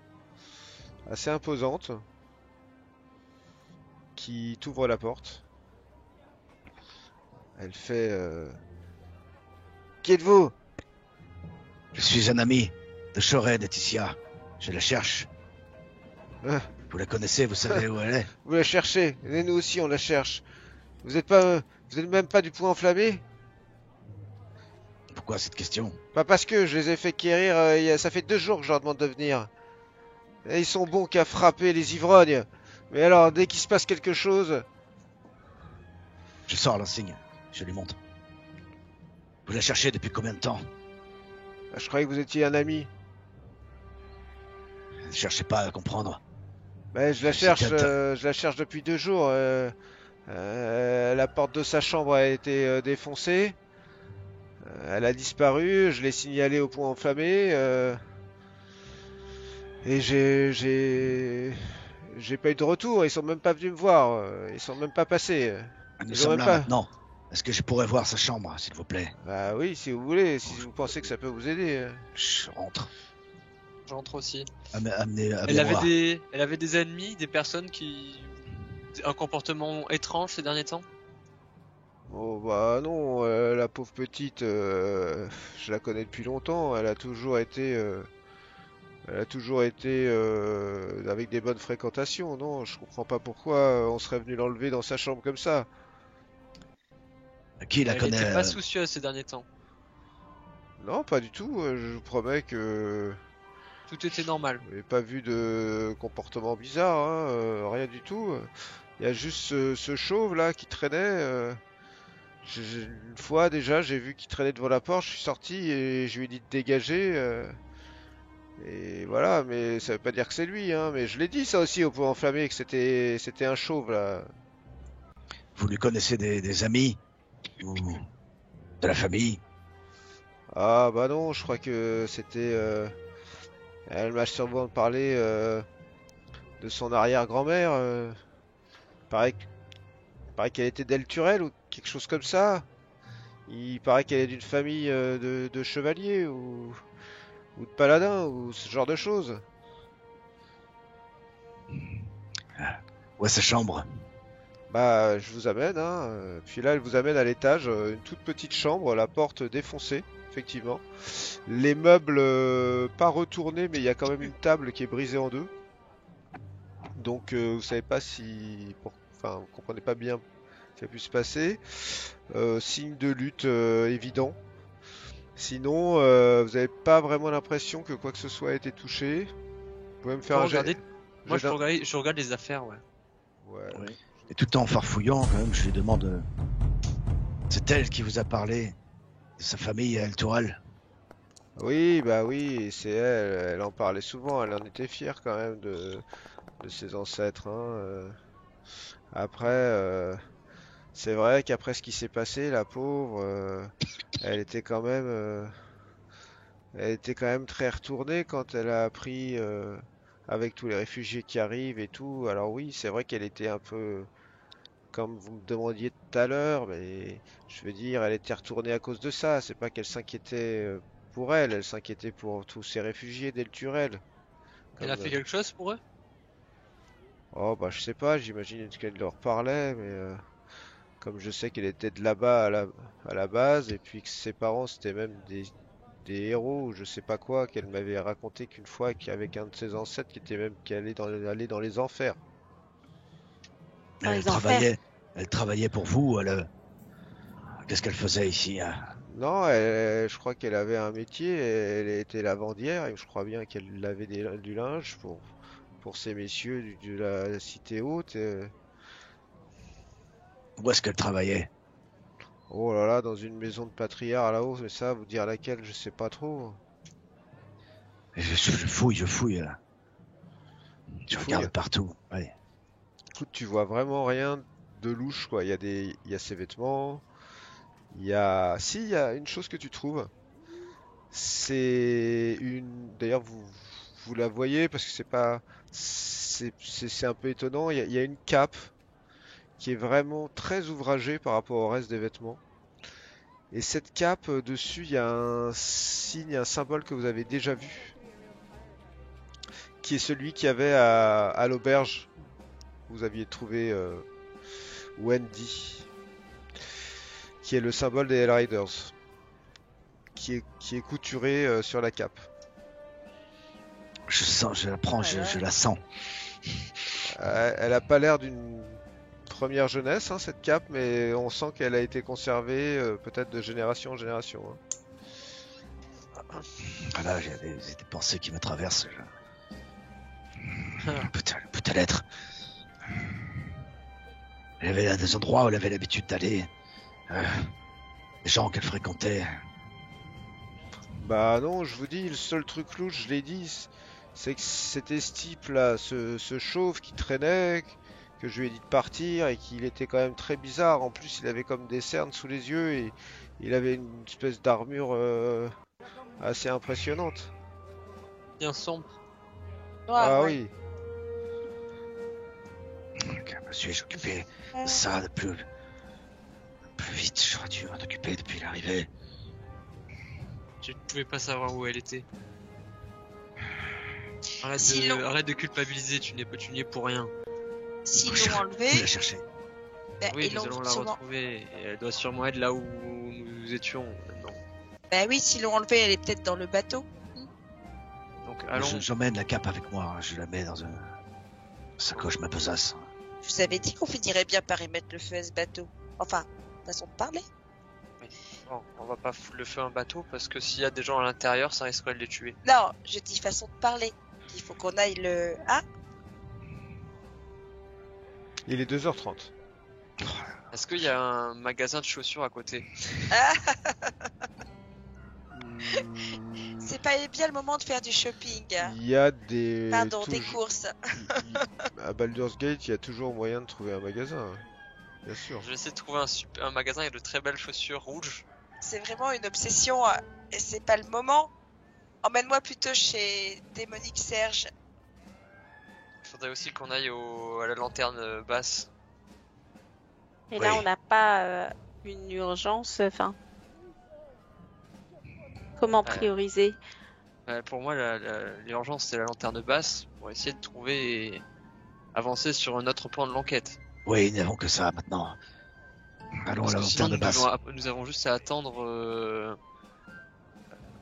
[SPEAKER 1] assez imposante qui t'ouvre la porte. Elle fait Qui êtes-vous?
[SPEAKER 2] Je suis un ami de Shoren, Laetitia. Je la cherche.
[SPEAKER 1] Ah,
[SPEAKER 2] Vous la connaissez, vous savez où elle est.
[SPEAKER 1] vous la cherchez? Et nous aussi, on la cherche. Vous êtes même pas du poing enflammé?
[SPEAKER 2] Pourquoi cette question?
[SPEAKER 1] Pas parce que je les ai fait quérir. Ça fait 2 jours que je leur demande de venir. Et ils sont bons qu'à frapper les ivrognes. Mais alors, dès qu'il se passe quelque chose,
[SPEAKER 2] Je sors l'insigne. Je lui montre. Vous la cherchez depuis combien de temps?
[SPEAKER 1] je croyais que vous étiez un ami.
[SPEAKER 2] Ne cherchez pas à comprendre.
[SPEAKER 1] Ben, je la
[SPEAKER 2] C'est
[SPEAKER 1] cherche,
[SPEAKER 2] quel
[SPEAKER 1] je la cherche depuis 2 jours. La porte de sa chambre a été défoncée. Elle a disparu. Je l'ai signalé au point enflammé. Et j'ai pas eu de retour. Ils sont même pas venus me voir. Ils sont même pas passés.
[SPEAKER 2] Nous
[SPEAKER 1] Ils ont
[SPEAKER 2] sommes
[SPEAKER 1] même
[SPEAKER 2] là
[SPEAKER 1] pas.
[SPEAKER 2] maintenant. Est-ce que je pourrais voir sa chambre, s'il vous plaît?
[SPEAKER 1] Bah oui, si vous voulez, si vous pensez que ça peut vous aider.
[SPEAKER 2] Je rentre.
[SPEAKER 3] J'entre aussi.
[SPEAKER 2] Amenez-moi.
[SPEAKER 3] Elle avait des ennemis, des personnes qui. Un comportement étrange ces derniers temps?
[SPEAKER 1] Oh bah non, la pauvre petite, je la connais depuis longtemps. Elle a toujours été avec des bonnes fréquentations. Non, je comprends pas pourquoi on serait venu l'enlever dans sa chambre comme ça.
[SPEAKER 2] Qui la
[SPEAKER 3] Elle
[SPEAKER 2] connaît
[SPEAKER 3] était pas soucieuse ces derniers temps.
[SPEAKER 1] Non, pas du tout. Je vous promets que
[SPEAKER 3] Tout était normal.
[SPEAKER 1] j'ai pas vu de comportement bizarre, hein, rien du tout. Il y a juste ce chauve là qui traînait. Une fois déjà, j'ai vu qu'il traînait devant la porte. Je suis sorti et je lui ai dit de dégager. Et voilà, mais ça veut pas dire que c'est lui, hein. Mais je l'ai dit ça aussi au point enflammé que c'était un chauve là.
[SPEAKER 2] Vous lui connaissez des amis? Ou de la famille?
[SPEAKER 1] Ah bah non, je crois que c'était. Elle m'a sûrement parlé de son arrière-grand-mère. Paraît qu'elle était d'Elturel ou quelque chose comme ça. Il paraît qu'elle est d'une famille de chevaliers ou de paladins ou ce genre de choses.
[SPEAKER 2] Où est sa chambre?
[SPEAKER 1] Bah, je vous amène, hein. Puis là, elle vous amène à l'étage, une toute petite chambre, la porte défoncée, effectivement. Les meubles pas retournés, mais il y a quand même une table qui est brisée en deux. Donc, vous savez pas si, enfin, vous comprenez pas bien ce qui a pu se passer. Signe de lutte évident. Sinon, vous avez pas vraiment l'impression que quoi que ce soit a été touché. Vous pouvez me faire un jet.
[SPEAKER 3] Moi
[SPEAKER 1] jet
[SPEAKER 3] je regarde les affaires, ouais.
[SPEAKER 1] Ouais.
[SPEAKER 2] Oui. Et tout en farfouillant, quand même, je lui demande. C'est elle qui vous a parlé de sa famille à El Toural?
[SPEAKER 1] Oui, bah oui, c'est elle. Elle en parlait souvent. Elle en était fière quand même de ses ancêtres, hein. Après, c'est vrai qu'après ce qui s'est passé, la pauvre, elle était quand même, elle était quand même très retournée quand elle a appris avec tous les réfugiés qui arrivent et tout. Alors oui, c'est vrai qu'elle était un peu, comme vous me demandiez tout à l'heure, mais je veux dire, elle était retournée à cause de ça. C'est pas qu'elle s'inquiétait pour elle, elle s'inquiétait pour tous ces réfugiés d'Elturel.
[SPEAKER 3] Elle a
[SPEAKER 1] Comme,
[SPEAKER 3] fait quelque chose pour eux?
[SPEAKER 1] oh bah je sais pas, j'imagine qu'elle leur parlait, mais comme je sais qu'elle était de là-bas à la base, et puis que ses parents c'était même des héros, ou je sais pas quoi, qu'elle m'avait raconté qu'une fois qu'avec un de ses ancêtres qui allait dans les enfers.
[SPEAKER 4] Dans
[SPEAKER 2] Elle
[SPEAKER 4] les enfers.
[SPEAKER 2] elle travaillait pour vous, qu'est-ce qu'elle faisait ici, hein?
[SPEAKER 1] Non, je crois qu'elle avait un métier, elle était lavandière, et je crois bien qu'elle lavait du linge pour ces messieurs de la cité haute.
[SPEAKER 2] Où est-ce qu'elle travaillait?
[SPEAKER 1] Oh là là, dans une maison de patriarche là-haut, mais ça, vous dire laquelle, je sais pas trop.
[SPEAKER 2] Je fouille. Je
[SPEAKER 1] Tu
[SPEAKER 2] regarde
[SPEAKER 1] fouilles.
[SPEAKER 2] partout. Ouais.
[SPEAKER 1] Écoute, tu vois vraiment rien de louche, quoi. Il y a ses vêtements. Il y a une chose que tu trouves. C'est une. D'ailleurs, vous la voyez parce que c'est pas. C'est un peu étonnant. Il y a une cape qui est vraiment très ouvragée par rapport au reste des vêtements. Et cette cape, dessus, il y a un signe, un symbole que vous avez déjà vu, qui est celui qu'il y avait à l'auberge. Vous aviez trouvé Wendy, qui est le symbole des Hellriders, qui est couturé sur la cape.
[SPEAKER 2] Je la prends,
[SPEAKER 4] Ouais, ouais.
[SPEAKER 2] je la sens.
[SPEAKER 1] Elle a pas l'air d'une première jeunesse, hein, cette cape, mais on sent qu'elle a été conservée peut-être de génération en génération, hein.
[SPEAKER 2] Voilà, j'ai des pensées qui me traversent. Peut-elle être. Elle avait là des endroits où elle avait l'habitude d'aller. Les gens qu'elle fréquentait.
[SPEAKER 1] Bah non, je vous dis, le seul truc louche, je l'ai dit, c'est que c'était ce type-là, ce chauve qui traînait, que je lui ai dit de partir et qu'il était quand même très bizarre. En plus, il avait comme des cernes sous les yeux et il avait une espèce d'armure assez impressionnante.
[SPEAKER 3] Bien sombre.
[SPEAKER 4] Noir,
[SPEAKER 1] Ah
[SPEAKER 4] ouais.
[SPEAKER 1] oui,
[SPEAKER 2] Que me suis-je occupé de ça de plus vite. J'aurais dû m'en occuper depuis l'arrivée.
[SPEAKER 3] Tu ne pouvais pas savoir où elle était.
[SPEAKER 6] Sinon-
[SPEAKER 3] Arrête de culpabiliser, tu n'y es pour rien.
[SPEAKER 6] S'ils
[SPEAKER 2] Vous
[SPEAKER 6] l'ont
[SPEAKER 2] Vous
[SPEAKER 6] enlevé,
[SPEAKER 2] la cherchez.
[SPEAKER 3] Oui,
[SPEAKER 6] ils
[SPEAKER 3] nous
[SPEAKER 6] l'ont
[SPEAKER 3] allons la
[SPEAKER 6] sûrement.
[SPEAKER 3] retrouver. Et elle doit sûrement être là où nous étions maintenant.
[SPEAKER 6] Bah oui, s'ils l'ont enlevé, elle est peut-être dans le bateau.
[SPEAKER 3] Donc allons.
[SPEAKER 2] J'emmène la cape avec moi. Hein. Je la mets dans une sacoche, ma besace.
[SPEAKER 6] Je vous avais dit qu'on finirait bien par y mettre le feu à ce bateau. Enfin, façon de parler.
[SPEAKER 3] Bon, on va pas foutre le feu à un bateau parce que s'il y a des gens à l'intérieur, ça risquerait de les tuer.
[SPEAKER 6] Non, je dis façon de parler. Il faut qu'on aille le... Ah,
[SPEAKER 1] il est 2h30.
[SPEAKER 3] Est-ce qu'il y a un magasin de chaussures à côté?
[SPEAKER 1] Hmm,
[SPEAKER 6] c'est pas bien le moment de faire du shopping.
[SPEAKER 1] Il y a des...
[SPEAKER 6] Pardon, des
[SPEAKER 1] touj-
[SPEAKER 6] courses.
[SPEAKER 1] À Baldur's Gate, il y a toujours moyen de trouver un magasin, hein. Bien sûr.
[SPEAKER 3] Je vais essayer de trouver un magasin avec de très belles chaussures rouges.
[SPEAKER 6] C'est vraiment une obsession et c'est pas le moment. Emmène-moi plutôt chez Démonique Serge.
[SPEAKER 3] Il faudrait aussi qu'on aille à la lanterne basse.
[SPEAKER 4] Et là,
[SPEAKER 2] Oui.
[SPEAKER 4] on n'a pas une urgence. Enfin, comment prioriser?
[SPEAKER 3] Pour moi, l'urgence, c'est la lanterne basse pour essayer de trouver et avancer sur un autre plan de l'enquête.
[SPEAKER 2] Oui, nous n'avons que ça maintenant. Allons à
[SPEAKER 3] Parce
[SPEAKER 2] la
[SPEAKER 3] que sinon,
[SPEAKER 2] lanterne basse.
[SPEAKER 3] nous avons juste à attendre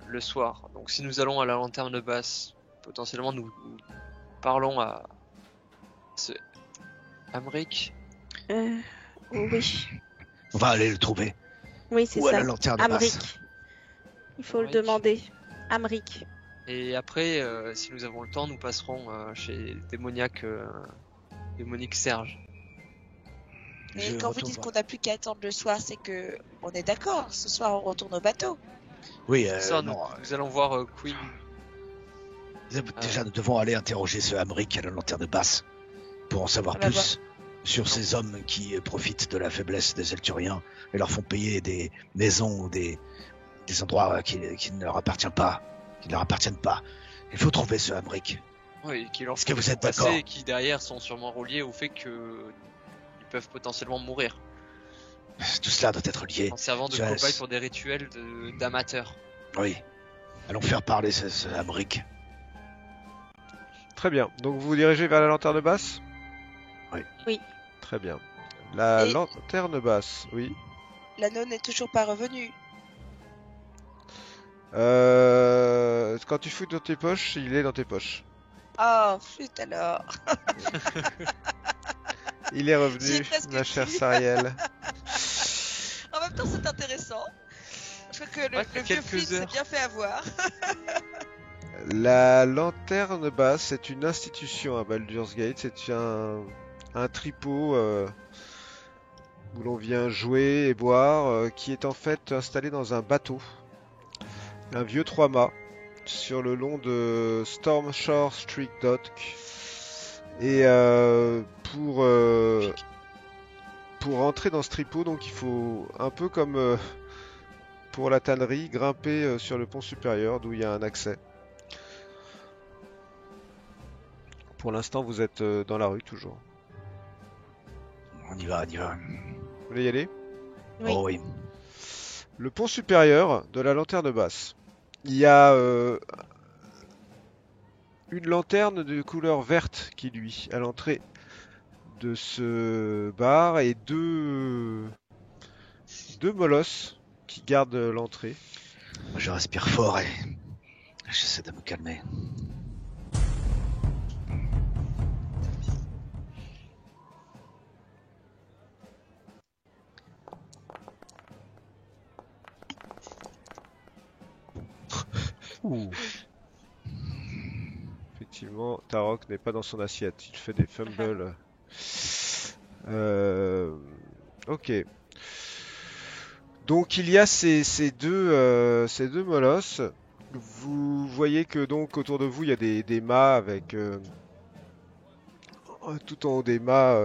[SPEAKER 3] le soir. Donc si nous allons à la lanterne basse, potentiellement nous parlons à ce Amric.
[SPEAKER 4] Oui,
[SPEAKER 2] On va aller le trouver.
[SPEAKER 4] oui, c'est
[SPEAKER 2] Ou à
[SPEAKER 4] ça.
[SPEAKER 2] la lanterne
[SPEAKER 4] Amric.
[SPEAKER 2] basse.
[SPEAKER 4] Il faut le
[SPEAKER 3] Amric.
[SPEAKER 4] demander. Amric.
[SPEAKER 3] Et après, si nous avons le temps, nous passerons chez Démonique Serge.
[SPEAKER 6] Mais
[SPEAKER 2] Je
[SPEAKER 6] quand vous
[SPEAKER 2] retourne
[SPEAKER 6] dites
[SPEAKER 2] voir.
[SPEAKER 6] qu'on n'a plus qu'à attendre le soir, c'est que on est d'accord. Ce soir, on retourne au bateau.
[SPEAKER 2] Oui,
[SPEAKER 3] Ça,
[SPEAKER 2] non.
[SPEAKER 3] nous allons voir Queen.
[SPEAKER 2] Déjà, nous devons aller interroger ce Amric à la lanterne basse pour en savoir
[SPEAKER 6] Ah bah
[SPEAKER 2] plus sur ces hommes qui profitent de la faiblesse des Elturiens et leur font payer des maisons ou des endroits qui ne leur appartiennent pas. Il faut trouver ce Amric.
[SPEAKER 3] Oui, qui leur
[SPEAKER 2] Est-ce que
[SPEAKER 3] font
[SPEAKER 2] vous êtes
[SPEAKER 3] passer
[SPEAKER 2] d'accord?
[SPEAKER 3] et qui derrière sont sûrement reliés au fait que ils peuvent potentiellement mourir
[SPEAKER 2] Tout cela doit être lié.
[SPEAKER 3] en servant de
[SPEAKER 2] Je-
[SPEAKER 3] cobayes pour des rituels d'amateurs.
[SPEAKER 2] Oui. Allons faire parler ce Amric.
[SPEAKER 1] Très bien. Donc vous vous dirigez vers la lanterne basse?
[SPEAKER 2] Oui.
[SPEAKER 4] Oui.
[SPEAKER 1] Très bien. La
[SPEAKER 6] Et-
[SPEAKER 1] lanterne basse, oui.
[SPEAKER 6] L'anneau n'est toujours pas revenu.
[SPEAKER 1] Quand tu fouilles dans tes poches, il est dans tes poches.
[SPEAKER 6] Oh, flûte alors.
[SPEAKER 1] Il est
[SPEAKER 6] J'y ai
[SPEAKER 1] revenu,
[SPEAKER 6] presque
[SPEAKER 1] ma chère
[SPEAKER 6] cru.
[SPEAKER 1] Sariel.
[SPEAKER 6] En même temps, c'est intéressant. Je crois que le
[SPEAKER 3] Ouais,
[SPEAKER 6] vieux
[SPEAKER 3] quelques
[SPEAKER 6] flûte s'est
[SPEAKER 3] heures.
[SPEAKER 6] bien fait avoir.
[SPEAKER 1] La lanterne basse, c'est une institution à Baldur's Gate. C'est un tripot où l'on vient jouer et boire, qui est en fait installé dans un bateau. Un vieux 3 mâts sur le long de Storm Shore Street Dock. Et pour entrer dans ce tripot, donc il faut un peu comme pour la tannerie, grimper sur le pont supérieur d'où il y a un accès. Pour l'instant, vous êtes dans la rue toujours.
[SPEAKER 2] On y va, on y va.
[SPEAKER 1] Vous voulez y aller?
[SPEAKER 4] Oui.
[SPEAKER 2] Oh oui.
[SPEAKER 1] Le pont supérieur de la lanterne basse. Il y a une lanterne de couleur verte qui luit à l'entrée de ce bar et deux molosses qui gardent l'entrée.
[SPEAKER 2] Je respire fort et j'essaie de me calmer. Ouh.
[SPEAKER 1] Effectivement, Tarok n'est pas dans son assiette, il fait des fumbles. Ok. Donc il y a ces deux molosses. Vous voyez que donc autour de vous il y a des mâts avec tout en haut des mâts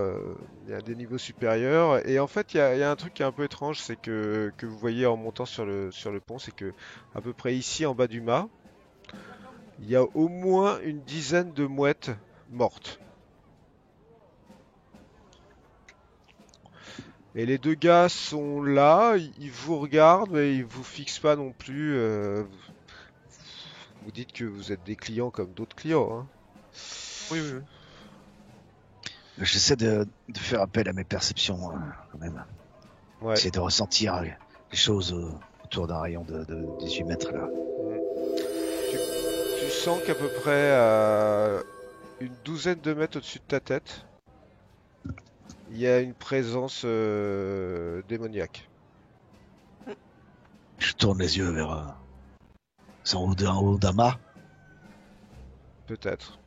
[SPEAKER 1] il y a des niveaux supérieurs. Et en fait il y a un truc qui est un peu étrange, c'est que vous voyez en montant sur le pont, c'est que à peu près ici en bas du mât, il y a au moins une dizaine de mouettes mortes. Et les deux gars sont là, ils vous regardent, mais ils vous fixent pas non plus. Vous dites que vous êtes des clients comme d'autres clients, hein.
[SPEAKER 3] Oui, oui, oui.
[SPEAKER 2] J'essaie de faire appel à mes perceptions quand même.
[SPEAKER 1] Ouais.
[SPEAKER 2] Essayer de ressentir les choses autour d'un rayon de 18 mètres là.
[SPEAKER 1] Tu sens qu'à peu près à une douzaine de mètres au-dessus de ta tête, il y a une présence démoniaque.
[SPEAKER 2] Je tourne les yeux vers c'est en haut d'un mât.
[SPEAKER 1] Peut-être.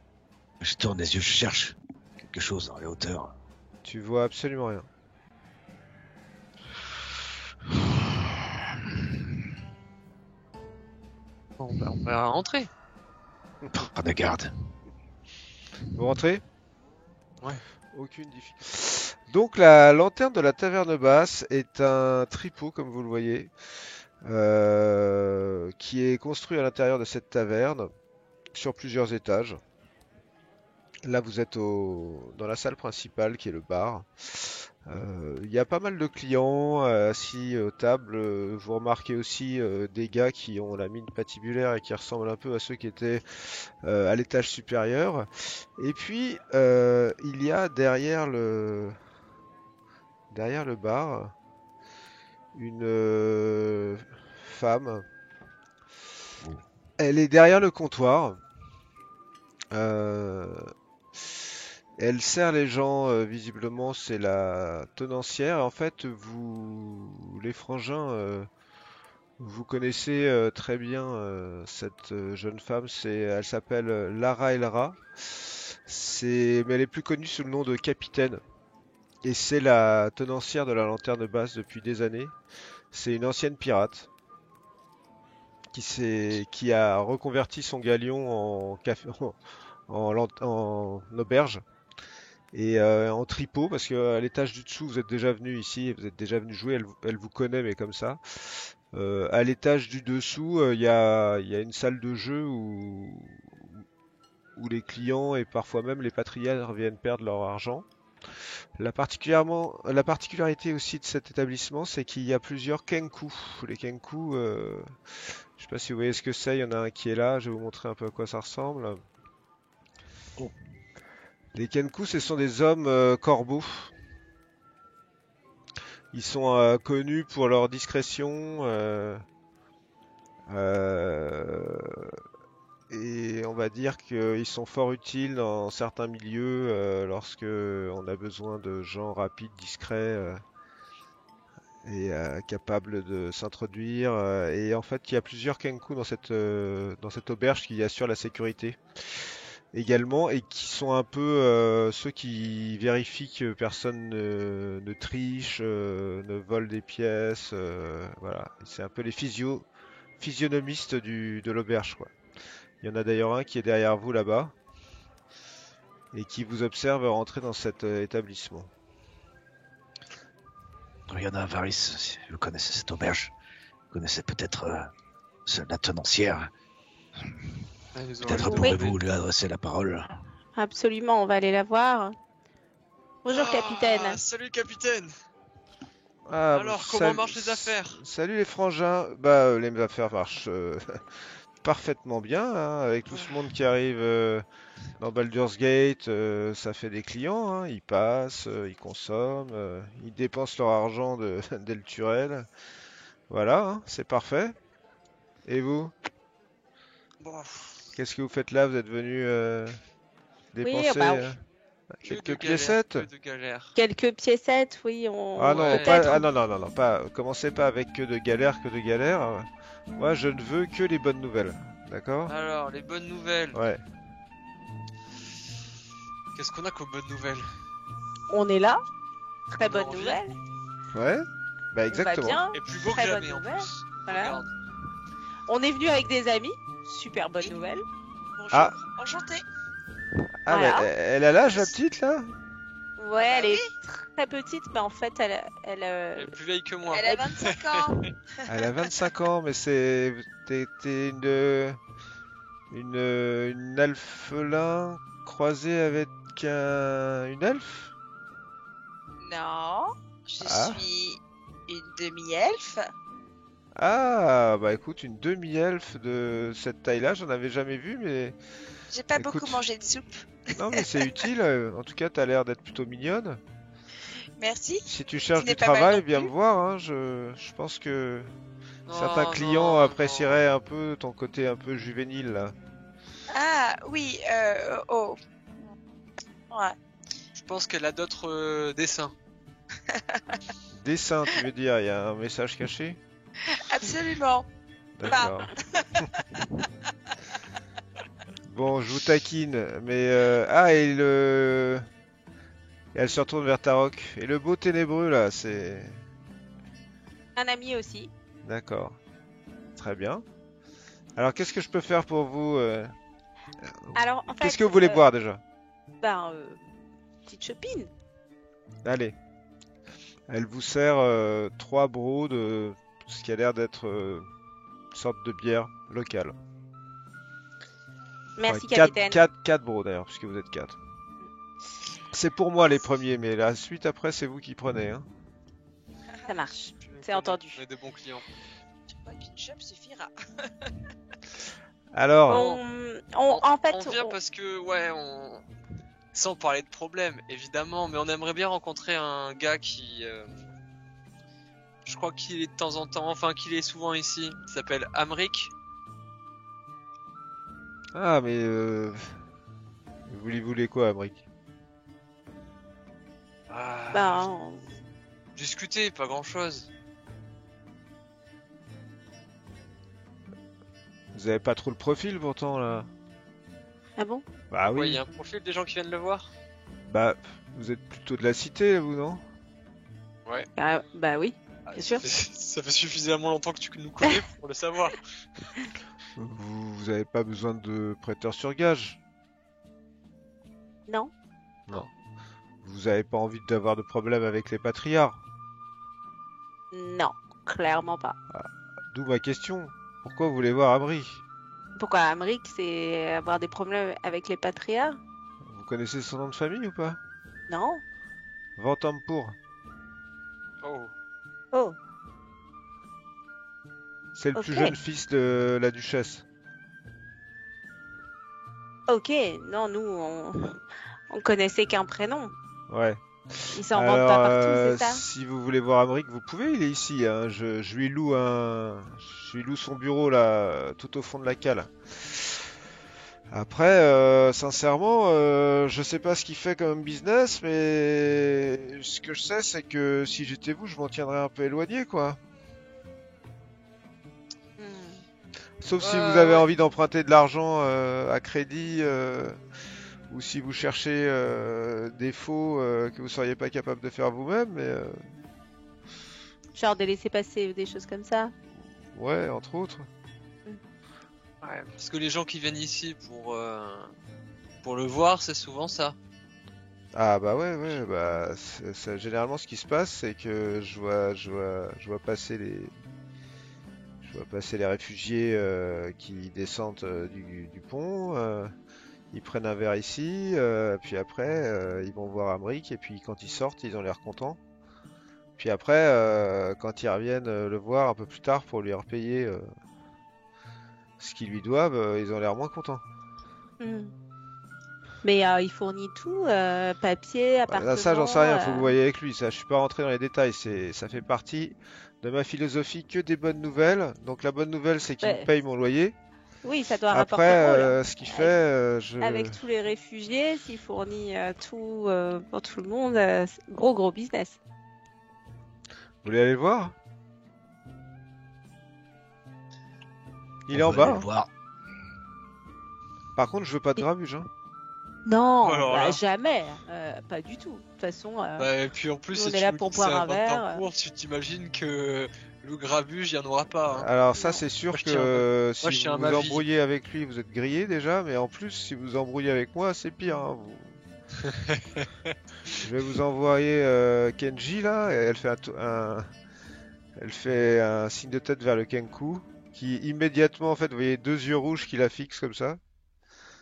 [SPEAKER 2] Je tourne les yeux, je cherche quelque chose dans les hauteurs.
[SPEAKER 1] Tu vois absolument rien.
[SPEAKER 3] Bon, bah, on va rentrer.
[SPEAKER 2] Pas de garde.
[SPEAKER 1] Vous rentrez?
[SPEAKER 3] Ouais.
[SPEAKER 1] Aucune difficulté. Donc la lanterne de la taverne basse est un tripot, comme vous le voyez, qui est construit à l'intérieur de cette taverne, sur plusieurs étages. Là, vous êtes dans la salle principale, qui est le bar. Il y a pas mal de clients assis aux tables. Vous remarquez aussi des gars qui ont la mine patibulaire et qui ressemblent un peu à ceux qui étaient à l'étage supérieur. Et puis, il y a derrière le bar une femme. Elle est derrière le comptoir. Elle sert les gens, visiblement, c'est la tenancière. En fait, vous, les frangins, vous connaissez très bien cette jeune femme. Elle s'appelle Lara Elra. Mais elle est plus connue sous le nom de Capitaine. Et c'est la tenancière de la lanterne basse depuis des années. C'est une ancienne pirate qui a reconverti son galion en café, en auberge et en tripot parce que à l'étage du dessous vous êtes déjà venu ici, vous êtes déjà venu jouer, elle vous connaît mais comme ça. À l'étage du dessous, il y a une salle de jeu où les clients et parfois même les patriarches viennent perdre leur argent. La particularité aussi de cet établissement, c'est qu'il y a plusieurs kenku. Les kenku, je sais pas si vous voyez ce que c'est, il y en a un qui est là, je vais vous montrer un peu à quoi ça ressemble.
[SPEAKER 2] Oh.
[SPEAKER 1] Les kenku, ce sont des hommes corbeaux. Ils sont connus pour leur discrétion et on va dire qu'ils sont fort utiles dans certains milieux lorsque on a besoin de gens rapides, discrets et capables de s'introduire. Et en fait, il y a plusieurs kenku dans cette auberge qui assurent la sécurité également et qui sont un peu ceux qui vérifient que personne ne triche, ne vole des pièces. Voilà, c'est un peu les physionomistes de l'auberge, quoi. Il y en a d'ailleurs un qui est derrière vous là-bas et qui vous observe rentrer dans cet établissement.
[SPEAKER 2] Il y en a un Varys, si vous connaissez cette auberge. Vous connaissez peut-être la tenancière.
[SPEAKER 3] Ah, ils ont
[SPEAKER 2] Peut-être
[SPEAKER 3] raison.
[SPEAKER 2] pourrez-vous lui adresser la parole.
[SPEAKER 4] Absolument, on va aller la voir. Bonjour, capitaine.
[SPEAKER 3] Salut capitaine.
[SPEAKER 1] Ah,
[SPEAKER 3] Alors, comment marchent les affaires?
[SPEAKER 1] Salut les frangins. Bah, les affaires marchent parfaitement bien, hein, avec tout ce monde qui arrive dans Baldur's Gate. Ça fait des clients, hein, ils passent, ils consomment, ils dépensent leur argent d'Elturel. Voilà, hein, c'est parfait. Et vous,
[SPEAKER 3] Bon,
[SPEAKER 1] qu'est-ce que vous faites là? Vous êtes venu dépenser
[SPEAKER 4] bah,
[SPEAKER 1] quelques piécettes?
[SPEAKER 3] Que de galères.
[SPEAKER 4] Quelques piécettes, oui,
[SPEAKER 1] Ah non,
[SPEAKER 3] Ouais.
[SPEAKER 4] peut-être.
[SPEAKER 1] pas, ah non, non, non, non, pas, commencez pas avec que de galères, que de galères. Moi, je ne veux que les bonnes nouvelles, d'accord?
[SPEAKER 3] Alors, les bonnes nouvelles.
[SPEAKER 1] Ouais.
[SPEAKER 3] Qu'est-ce qu'on a comme bonnes nouvelles?
[SPEAKER 4] On est là. Très
[SPEAKER 3] On a
[SPEAKER 4] bonne
[SPEAKER 3] envie.
[SPEAKER 4] nouvelle.
[SPEAKER 1] Ouais? Bah
[SPEAKER 4] On
[SPEAKER 1] exactement.
[SPEAKER 4] va bien.
[SPEAKER 3] Et plus beau que
[SPEAKER 4] Très
[SPEAKER 3] jamais
[SPEAKER 4] bonne
[SPEAKER 3] en
[SPEAKER 4] nouvelle.
[SPEAKER 3] plus.
[SPEAKER 4] Voilà.
[SPEAKER 3] Regarde.
[SPEAKER 4] On est venu avec des amis. Super bonne nouvelle.
[SPEAKER 6] Bonjour,
[SPEAKER 1] Ah.
[SPEAKER 6] enchantée.
[SPEAKER 1] Ah,
[SPEAKER 4] Voilà.
[SPEAKER 1] mais elle a l'âge, la petite, là?
[SPEAKER 4] Ouais, elle est
[SPEAKER 6] oui.
[SPEAKER 4] très petite, mais en fait, elle,
[SPEAKER 3] Elle est plus vieille que moi.
[SPEAKER 6] Elle a 25 ans.
[SPEAKER 1] Elle a 25 ans, mais t'es une alphelin croisée avec une elfe?
[SPEAKER 6] Non, je
[SPEAKER 1] Ah.
[SPEAKER 6] suis une demi-elfe.
[SPEAKER 1] Ah, bah écoute, une demi-elfe de cette taille-là, j'en avais jamais vu, mais
[SPEAKER 6] J'ai pas
[SPEAKER 1] Écoute.
[SPEAKER 6] beaucoup mangé de soupe.
[SPEAKER 1] non, mais c'est utile. En tout cas, t'as l'air d'être plutôt mignonne.
[SPEAKER 6] Merci.
[SPEAKER 1] Si tu cherches
[SPEAKER 6] n'est
[SPEAKER 1] du
[SPEAKER 6] pas mal
[SPEAKER 1] travail,
[SPEAKER 6] non
[SPEAKER 1] viens
[SPEAKER 6] plus.
[SPEAKER 1] me voir, hein. Je pense que certains
[SPEAKER 3] Non,
[SPEAKER 1] clients
[SPEAKER 3] non,
[SPEAKER 1] apprécieraient un peu ton côté un peu juvénile, là.
[SPEAKER 6] Ah oui, oh. Ouais.
[SPEAKER 3] non. Je pense qu'elle a d'autres dessins.
[SPEAKER 1] Dessin, tu veux dire, il y a un message caché?
[SPEAKER 6] Absolument.
[SPEAKER 1] D'accord. Bon, je vous taquine, mais ah, et elle se retourne vers Tarok. Et le beau ténébreux là, c'est
[SPEAKER 4] un ami aussi.
[SPEAKER 1] d'accord. Très bien. Alors, qu'est-ce que je peux faire pour vous
[SPEAKER 4] Alors, en fait,
[SPEAKER 1] Qu'est-ce que vous voulez boire déjà?
[SPEAKER 4] Ben, petite chopine.
[SPEAKER 1] Allez. Elle vous sert 3 brocs de ce qui a l'air d'être une sorte de bière locale.
[SPEAKER 4] Merci,
[SPEAKER 1] Enfin,
[SPEAKER 4] capitaine.
[SPEAKER 1] 4 brocs d'ailleurs, puisque vous êtes 4. C'est pour moi les premiers, mais la suite après, c'est vous qui prenez. Hein.
[SPEAKER 4] Ça marche.
[SPEAKER 3] Tu nous
[SPEAKER 4] C'est
[SPEAKER 3] connais,
[SPEAKER 4] entendu.
[SPEAKER 3] On est des bons clients.
[SPEAKER 6] Je crois qu'une chope suffira.
[SPEAKER 1] Alors,
[SPEAKER 4] En fait,
[SPEAKER 3] on vient parce que, ouais, sans parler de problème, évidemment, mais on aimerait bien rencontrer un gars qui... je crois qu'il est de temps en temps, enfin qu'il est souvent ici. Il s'appelle Amric.
[SPEAKER 1] ah, mais vous voulez quoi, Amric?
[SPEAKER 3] Ah,
[SPEAKER 4] ben,
[SPEAKER 3] discuter, pas grand chose.
[SPEAKER 1] Vous avez pas trop le profil pourtant là.
[SPEAKER 4] ah bon?
[SPEAKER 1] Bah
[SPEAKER 3] Ouais, il
[SPEAKER 1] oui.
[SPEAKER 3] y a un profil des gens qui viennent le voir.
[SPEAKER 1] Bah, vous êtes plutôt de la cité, vous, non?
[SPEAKER 4] Bah oui.
[SPEAKER 3] Ah,
[SPEAKER 4] Bien sûr.
[SPEAKER 3] Ça fait suffisamment longtemps que tu nous connais pour le savoir.
[SPEAKER 1] Vous avez pas besoin de prêteur sur gage.
[SPEAKER 4] Non.
[SPEAKER 1] Vous avez pas envie d'avoir de problème avec les patriarches.
[SPEAKER 4] Non, clairement pas.
[SPEAKER 1] D'où ma question. Pourquoi vous voulez voir Amri?
[SPEAKER 4] Pourquoi Amric, c'est avoir des problèmes avec les patriarches?
[SPEAKER 1] Vous connaissez son nom de famille ou pas?
[SPEAKER 4] Non.
[SPEAKER 1] Ventampour.
[SPEAKER 3] Oh.
[SPEAKER 4] Oh,
[SPEAKER 1] C'est le plus
[SPEAKER 4] Ok.
[SPEAKER 1] jeune fils de la duchesse.
[SPEAKER 4] ok. Non, nous, on connaissait qu'un prénom.
[SPEAKER 1] Ouais.
[SPEAKER 4] Ils s'en vendent pas partout, c'est ça?
[SPEAKER 1] si vous voulez voir Amric, vous pouvez, il est ici. Hein. Je lui loue son bureau là, tout au fond de la cale. Après, sincèrement, je sais pas ce qu'il fait comme business, mais ce que je sais, c'est que si j'étais vous, je m'en tiendrais un peu éloigné, quoi.
[SPEAKER 6] Hmm.
[SPEAKER 1] Sauf si
[SPEAKER 3] Ouais,
[SPEAKER 1] vous avez
[SPEAKER 3] ouais.
[SPEAKER 1] envie d'emprunter de l'argent à crédit, ou si vous cherchez des faux que vous seriez pas capable de faire vous-même, mais
[SPEAKER 4] Genre des laissés-passer ou des choses comme ça.
[SPEAKER 1] ouais, entre autres.
[SPEAKER 3] Ouais, parce que les gens qui viennent ici pour le voir, c'est souvent ça.
[SPEAKER 1] Ah bah ouais, bah généralement ce qui se passe, c'est que je vois passer les réfugiés qui descendent du pont. Ils prennent un verre ici, puis après ils vont voir Amric et puis quand ils sortent, ils ont l'air contents. Puis après, quand ils reviennent le voir un peu plus tard pour lui repayer ce qu'ils lui doivent, ils ont l'air moins contents.
[SPEAKER 4] Hmm. Mais il fournit tout, papier,
[SPEAKER 1] Là, ça, j'en sais rien, faut que vous
[SPEAKER 4] appartement.
[SPEAKER 1] voyez avec lui. Ça, je suis pas rentré dans les détails. Ça fait partie de ma philosophie que des bonnes nouvelles. Donc la bonne nouvelle, c'est qu'il me
[SPEAKER 4] Ouais.
[SPEAKER 1] paye mon loyer.
[SPEAKER 4] Oui, ça doit
[SPEAKER 1] Après,
[SPEAKER 4] rapporter gros là.
[SPEAKER 1] ce qu'il fait,
[SPEAKER 4] Avec,
[SPEAKER 1] je.
[SPEAKER 4] avec tous les réfugiés, s'il fournit tout pour tout le monde, c'est gros business.
[SPEAKER 1] Vous voulez aller le voir? Il est
[SPEAKER 2] On
[SPEAKER 1] en
[SPEAKER 2] peut aller
[SPEAKER 1] bas.
[SPEAKER 2] le voir.
[SPEAKER 1] Par contre, je veux pas de
[SPEAKER 4] Et-
[SPEAKER 1] grabuge, hein.
[SPEAKER 4] Non,
[SPEAKER 3] Alors
[SPEAKER 4] bah,
[SPEAKER 3] là.
[SPEAKER 4] jamais, pas du tout. De toute façon,
[SPEAKER 3] Bah, et puis en plus,
[SPEAKER 4] nous, on
[SPEAKER 3] si
[SPEAKER 4] est
[SPEAKER 3] tu
[SPEAKER 4] là
[SPEAKER 3] nous
[SPEAKER 4] pour
[SPEAKER 3] dis que c'est
[SPEAKER 4] boire
[SPEAKER 3] un
[SPEAKER 4] un
[SPEAKER 3] vin de
[SPEAKER 4] verre.
[SPEAKER 3] parcours, tu t'imagines que le grabuge, il n'y en aura pas. Hein.
[SPEAKER 1] Alors ça,
[SPEAKER 4] Non.
[SPEAKER 1] c'est sûr
[SPEAKER 3] Moi, je tiens
[SPEAKER 1] que
[SPEAKER 3] moi,
[SPEAKER 1] si
[SPEAKER 3] je tiens
[SPEAKER 1] vous
[SPEAKER 3] à
[SPEAKER 1] vous
[SPEAKER 3] ma vie.
[SPEAKER 1] embrouillez avec lui, vous êtes grillé déjà. Mais en plus, si vous embrouillez avec moi, c'est pire, hein. Je vais vous envoyer Kenji là. Et elle fait un signe de tête vers le Kenku, qui immédiatement, en fait, vous voyez deux yeux rouges qui la fixent comme ça.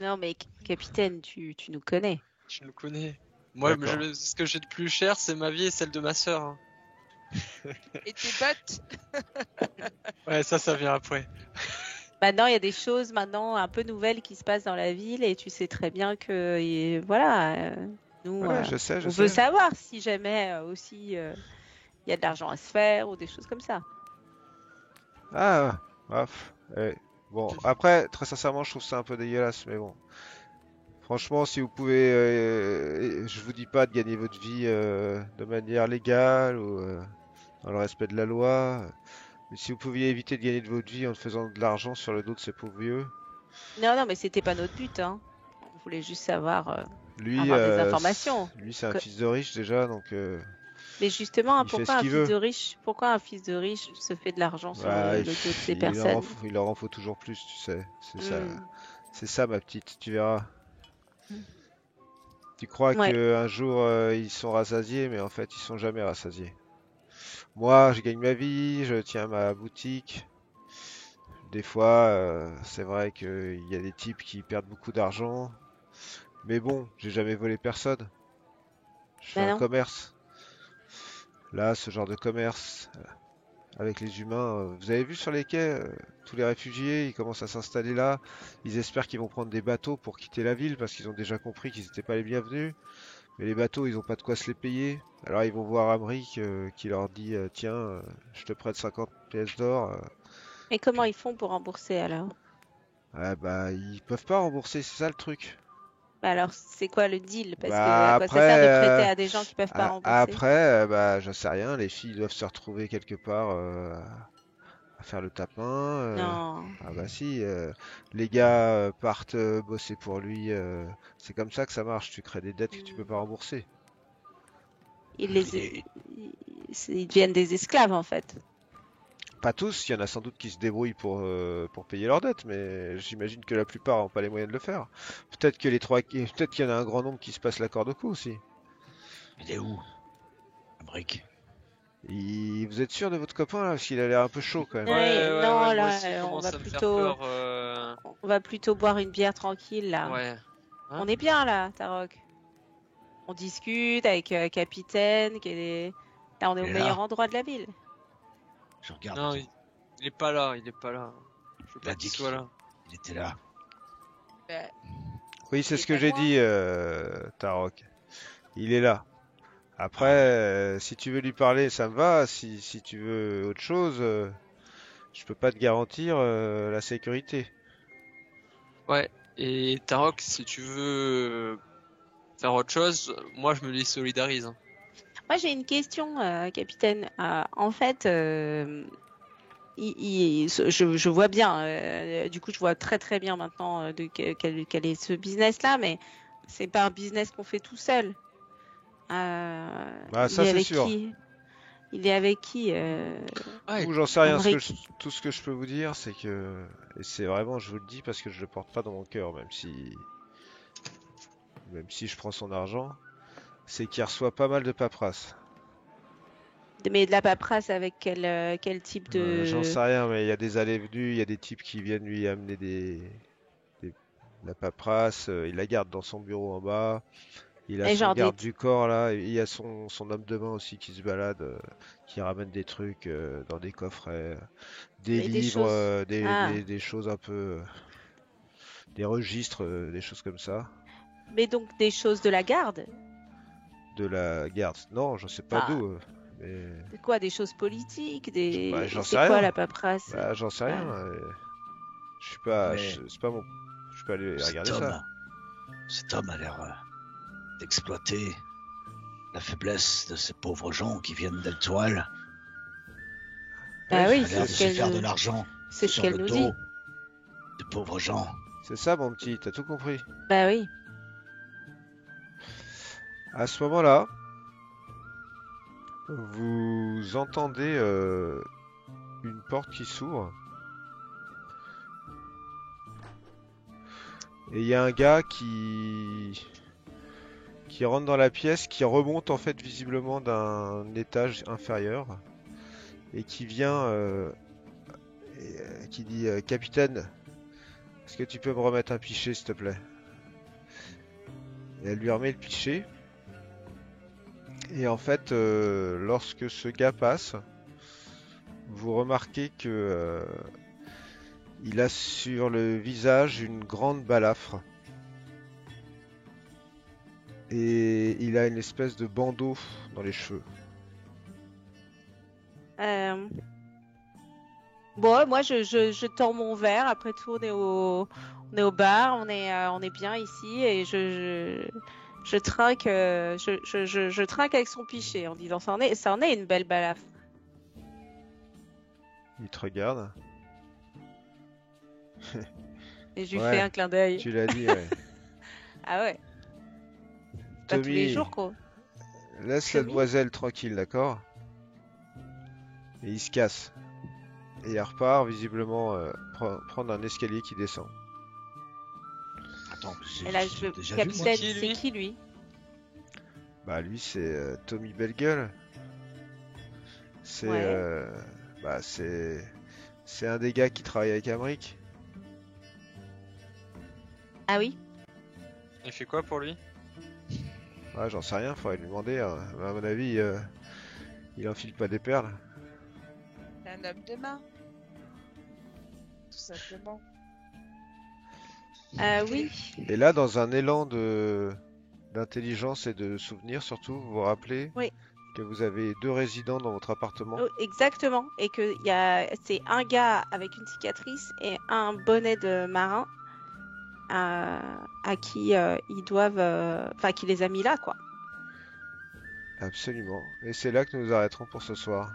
[SPEAKER 4] Non, mais capitaine, tu nous connais.
[SPEAKER 3] Je le connais. Moi,
[SPEAKER 1] D'accord.
[SPEAKER 3] ce que j'ai de plus cher, c'est ma vie et celle de ma sœur. Hein.
[SPEAKER 6] Et tes bottes?
[SPEAKER 3] Ouais, ça vient après.
[SPEAKER 4] Maintenant, il y a des choses maintenant un peu nouvelles qui se passent dans la ville et tu sais très bien que voilà, nous,
[SPEAKER 1] Ouais, je sais, je
[SPEAKER 4] on veut
[SPEAKER 1] sais.
[SPEAKER 4] savoir si jamais aussi il y a de l'argent à se faire ou des choses comme ça.
[SPEAKER 1] Ah, bref. Bon, après, très sincèrement, je trouve ça un peu dégueulasse, mais bon. Franchement, si vous pouvez, je vous dis pas de gagner votre vie de manière légale ou dans le respect de la loi, mais si vous pouviez éviter de gagner de votre vie en faisant de l'argent sur le dos de ces pauvres vieux,
[SPEAKER 4] Non, mais c'était pas notre but, hein. On voulait juste savoir,
[SPEAKER 1] lui,
[SPEAKER 4] avoir des informations.
[SPEAKER 1] lui c'est un
[SPEAKER 4] Que-
[SPEAKER 1] fils de riche déjà, donc
[SPEAKER 4] Mais justement, hein,
[SPEAKER 1] il fait ce qu'il veut.
[SPEAKER 4] pourquoi un fils de riche se fait de l'argent sur
[SPEAKER 1] Bah,
[SPEAKER 4] le dos de ces
[SPEAKER 1] il
[SPEAKER 4] personnes?
[SPEAKER 1] il leur en faut toujours plus, tu sais.
[SPEAKER 4] Hmm.
[SPEAKER 1] C'est ça, ma petite, tu verras.
[SPEAKER 4] Mm.
[SPEAKER 1] Tu crois
[SPEAKER 4] Ouais.
[SPEAKER 1] qu'un jour ils sont rassasiés, mais en fait ils sont jamais rassasiés. Moi, je gagne ma vie, je tiens ma boutique. Des fois, c'est vrai qu'il y a des types qui perdent beaucoup d'argent. Mais bon, j'ai jamais volé personne. Je fais
[SPEAKER 4] Bah
[SPEAKER 1] un
[SPEAKER 4] non.
[SPEAKER 1] commerce. Là, ce genre de commerce avec les humains, vous avez vu sur les quais, tous les réfugiés, ils commencent à s'installer là. Ils espèrent qu'ils vont prendre des bateaux pour quitter la ville parce qu'ils ont déjà compris qu'ils n'étaient pas les bienvenus. Mais les bateaux, ils ont pas de quoi se les payer. Alors ils vont voir Amric qui leur dit tiens, je te prête 50 pièces d'or.
[SPEAKER 4] Et comment ils font pour rembourser alors?
[SPEAKER 1] Ah bah ils peuvent pas rembourser, c'est ça le truc.
[SPEAKER 4] Bah alors, c'est quoi le deal? Parce que
[SPEAKER 1] Bah
[SPEAKER 4] à quoi ça sert de prêter à des gens qui peuvent pas rembourser?
[SPEAKER 1] après, bah j'en sais rien, les filles doivent se retrouver quelque part à faire le tapin.
[SPEAKER 4] Non.
[SPEAKER 1] Ah bah si, les gars partent bosser pour lui. C'est comme ça que ça marche, tu crées des dettes que tu peux pas rembourser.
[SPEAKER 4] Ils,
[SPEAKER 2] Et-
[SPEAKER 4] ils deviennent des esclaves en fait.
[SPEAKER 1] Pas tous, il y en a sans doute qui se débrouillent pour payer leurs dettes, mais j'imagine que la plupart n'ont pas les moyens de le faire. Peut-être que peut-être qu'il y en a un grand nombre qui se passent la corde au cou aussi.
[SPEAKER 2] Il est où? Brick.
[SPEAKER 1] Vous êtes sûr de votre copain là, parce qu'il a l'air un peu chaud quand même.
[SPEAKER 4] Ouais, non,
[SPEAKER 3] moi
[SPEAKER 4] là,
[SPEAKER 3] aussi, il
[SPEAKER 4] on
[SPEAKER 3] commence
[SPEAKER 4] va
[SPEAKER 3] à me faire
[SPEAKER 4] plutôt-
[SPEAKER 3] peur.
[SPEAKER 4] On va plutôt boire une bière tranquille là.
[SPEAKER 3] Ouais.
[SPEAKER 4] On est bien là, Tarok. On discute avec Capitaine, là on est au
[SPEAKER 2] Il est
[SPEAKER 4] meilleur
[SPEAKER 2] là.
[SPEAKER 4] endroit de la ville.
[SPEAKER 2] Je regarde.
[SPEAKER 3] Non, il est pas là, il est pas là. Je veux
[SPEAKER 2] Il a
[SPEAKER 3] pas
[SPEAKER 2] dit
[SPEAKER 3] qu'il soit là.
[SPEAKER 2] Il était là.
[SPEAKER 6] Bah,
[SPEAKER 1] Oui, c'est
[SPEAKER 6] Il
[SPEAKER 1] ce
[SPEAKER 6] est
[SPEAKER 1] que
[SPEAKER 6] pas
[SPEAKER 1] j'ai
[SPEAKER 6] loin.
[SPEAKER 1] dit, Tarok. Il est là. Après, si tu veux lui parler, ça me va. Si tu veux autre chose, je peux pas te garantir la sécurité.
[SPEAKER 3] Ouais. Et Tarok, si tu veux faire autre chose, moi je me les solidarise. Hein.
[SPEAKER 4] Moi j'ai une question, Capitaine. En fait, je vois bien, du coup je vois très très bien maintenant quel est ce business là, mais c'est pas un business qu'on fait tout seul.
[SPEAKER 1] Bah, ça,
[SPEAKER 4] Mais
[SPEAKER 1] c'est
[SPEAKER 4] avec
[SPEAKER 1] sûr.
[SPEAKER 4] qui? Il est avec qui
[SPEAKER 3] Ouais,
[SPEAKER 1] Ou j'en sais rien.
[SPEAKER 4] Henrik.
[SPEAKER 1] Tout ce que je peux vous dire, c'est que, et c'est vraiment, je vous le dis parce que je le porte pas dans mon cœur, même si je prends son argent, c'est qu'il reçoit pas mal de paperasse.
[SPEAKER 4] Mais de la paperasse avec quel type
[SPEAKER 1] J'en
[SPEAKER 4] de...
[SPEAKER 1] sais rien, mais il y a des allées-venues, il y a des types qui viennent lui amener de la paperasse, il la garde dans son bureau en bas, il a
[SPEAKER 4] Et
[SPEAKER 1] son
[SPEAKER 4] genre des...
[SPEAKER 1] garde du corps là, et il y a son homme de main aussi qui se balade, qui ramène des trucs dans des coffrets, des
[SPEAKER 4] Mais des
[SPEAKER 1] livres,
[SPEAKER 4] choses... Ah.
[SPEAKER 1] des choses un peu, des registres, des choses comme ça,
[SPEAKER 4] Mais donc des choses de la garde?
[SPEAKER 1] de la garde. Non, je sais pas
[SPEAKER 4] Enfin,
[SPEAKER 1] d'où, mais
[SPEAKER 4] quoi, des choses politiques,
[SPEAKER 1] bah, j'en sais
[SPEAKER 4] C'est quoi
[SPEAKER 1] rien.
[SPEAKER 4] la paperasse?
[SPEAKER 1] Bah, j'en sais rien.
[SPEAKER 4] Bah,
[SPEAKER 1] Je suis pas,
[SPEAKER 2] Mais
[SPEAKER 1] c'est pas mon, je suis pas allé
[SPEAKER 2] cet
[SPEAKER 1] regarder ça.
[SPEAKER 2] cet homme a l'air d'exploiter la faiblesse de ces pauvres gens qui viennent d'Eltoile.
[SPEAKER 4] Bah oui,
[SPEAKER 2] Il a l'air de
[SPEAKER 4] c'est
[SPEAKER 2] se
[SPEAKER 4] ce qu'elle
[SPEAKER 2] faire de
[SPEAKER 4] nous...
[SPEAKER 2] l'argent
[SPEAKER 4] c'est ce
[SPEAKER 2] sur
[SPEAKER 4] qu'elle
[SPEAKER 2] le
[SPEAKER 4] nous
[SPEAKER 2] dos
[SPEAKER 4] dit.
[SPEAKER 2] de pauvres gens.
[SPEAKER 1] C'est ça, mon petit, t'as tout compris.
[SPEAKER 4] Bah oui.
[SPEAKER 1] À ce moment-là, vous entendez une porte qui s'ouvre. Et il y a un gars qui rentre dans la pièce, qui remonte en fait visiblement d'un étage inférieur et qui vient, qui dit Capitaine, est-ce que tu peux me remettre un pichet s'il te plaît? Et elle lui remet le pichet. Et en fait, lorsque ce gars passe, vous remarquez que il a sur le visage une grande balafre. Et il a une espèce de bandeau dans les cheveux.
[SPEAKER 4] Euh, Bon, moi je tends mon verre. Après tout, on est au bar, on est bien ici et je trinque, je trinque avec son pichet en disant ça en est une belle balafre.
[SPEAKER 1] Il te regarde.
[SPEAKER 4] Et je lui
[SPEAKER 1] Ouais,
[SPEAKER 4] fais un clin d'œil.
[SPEAKER 1] tu l'as dit, ouais.
[SPEAKER 4] Ah ouais, pas tous les
[SPEAKER 1] Tommy,
[SPEAKER 4] jours quoi.
[SPEAKER 1] laisse la
[SPEAKER 4] Tommy
[SPEAKER 1] demoiselle tranquille, d'accord? Et il se casse. Et il repart visiblement prendre un escalier qui descend.
[SPEAKER 2] Attends,
[SPEAKER 4] Et là, je veux...
[SPEAKER 2] déjà vu, moi.
[SPEAKER 4] Capitaine,
[SPEAKER 3] Qui,
[SPEAKER 4] c'est
[SPEAKER 3] lui
[SPEAKER 4] qui lui?
[SPEAKER 1] Bah lui c'est Tommy Bellegueule. C'est
[SPEAKER 4] Ouais.
[SPEAKER 1] bah c'est un des gars qui travaille avec Amric.
[SPEAKER 4] Ah oui?
[SPEAKER 3] Il fait quoi pour lui?
[SPEAKER 1] Ouais, j'en sais rien, faudrait lui demander, hein. Mais à mon avis, il enfile pas des perles.
[SPEAKER 6] C'est un homme de main. Tout simplement.
[SPEAKER 4] Oui.
[SPEAKER 1] Et là, dans un élan d'intelligence et de souvenir, surtout, vous vous rappelez
[SPEAKER 4] Oui.
[SPEAKER 1] que vous avez 2 résidents dans votre appartement.
[SPEAKER 4] Oh, exactement. Et que c'est un gars avec une cicatrice et un bonnet de marin à qui ils doivent, enfin, qui les a mis là, quoi.
[SPEAKER 1] Absolument. Et c'est là que nous nous arrêterons pour ce soir.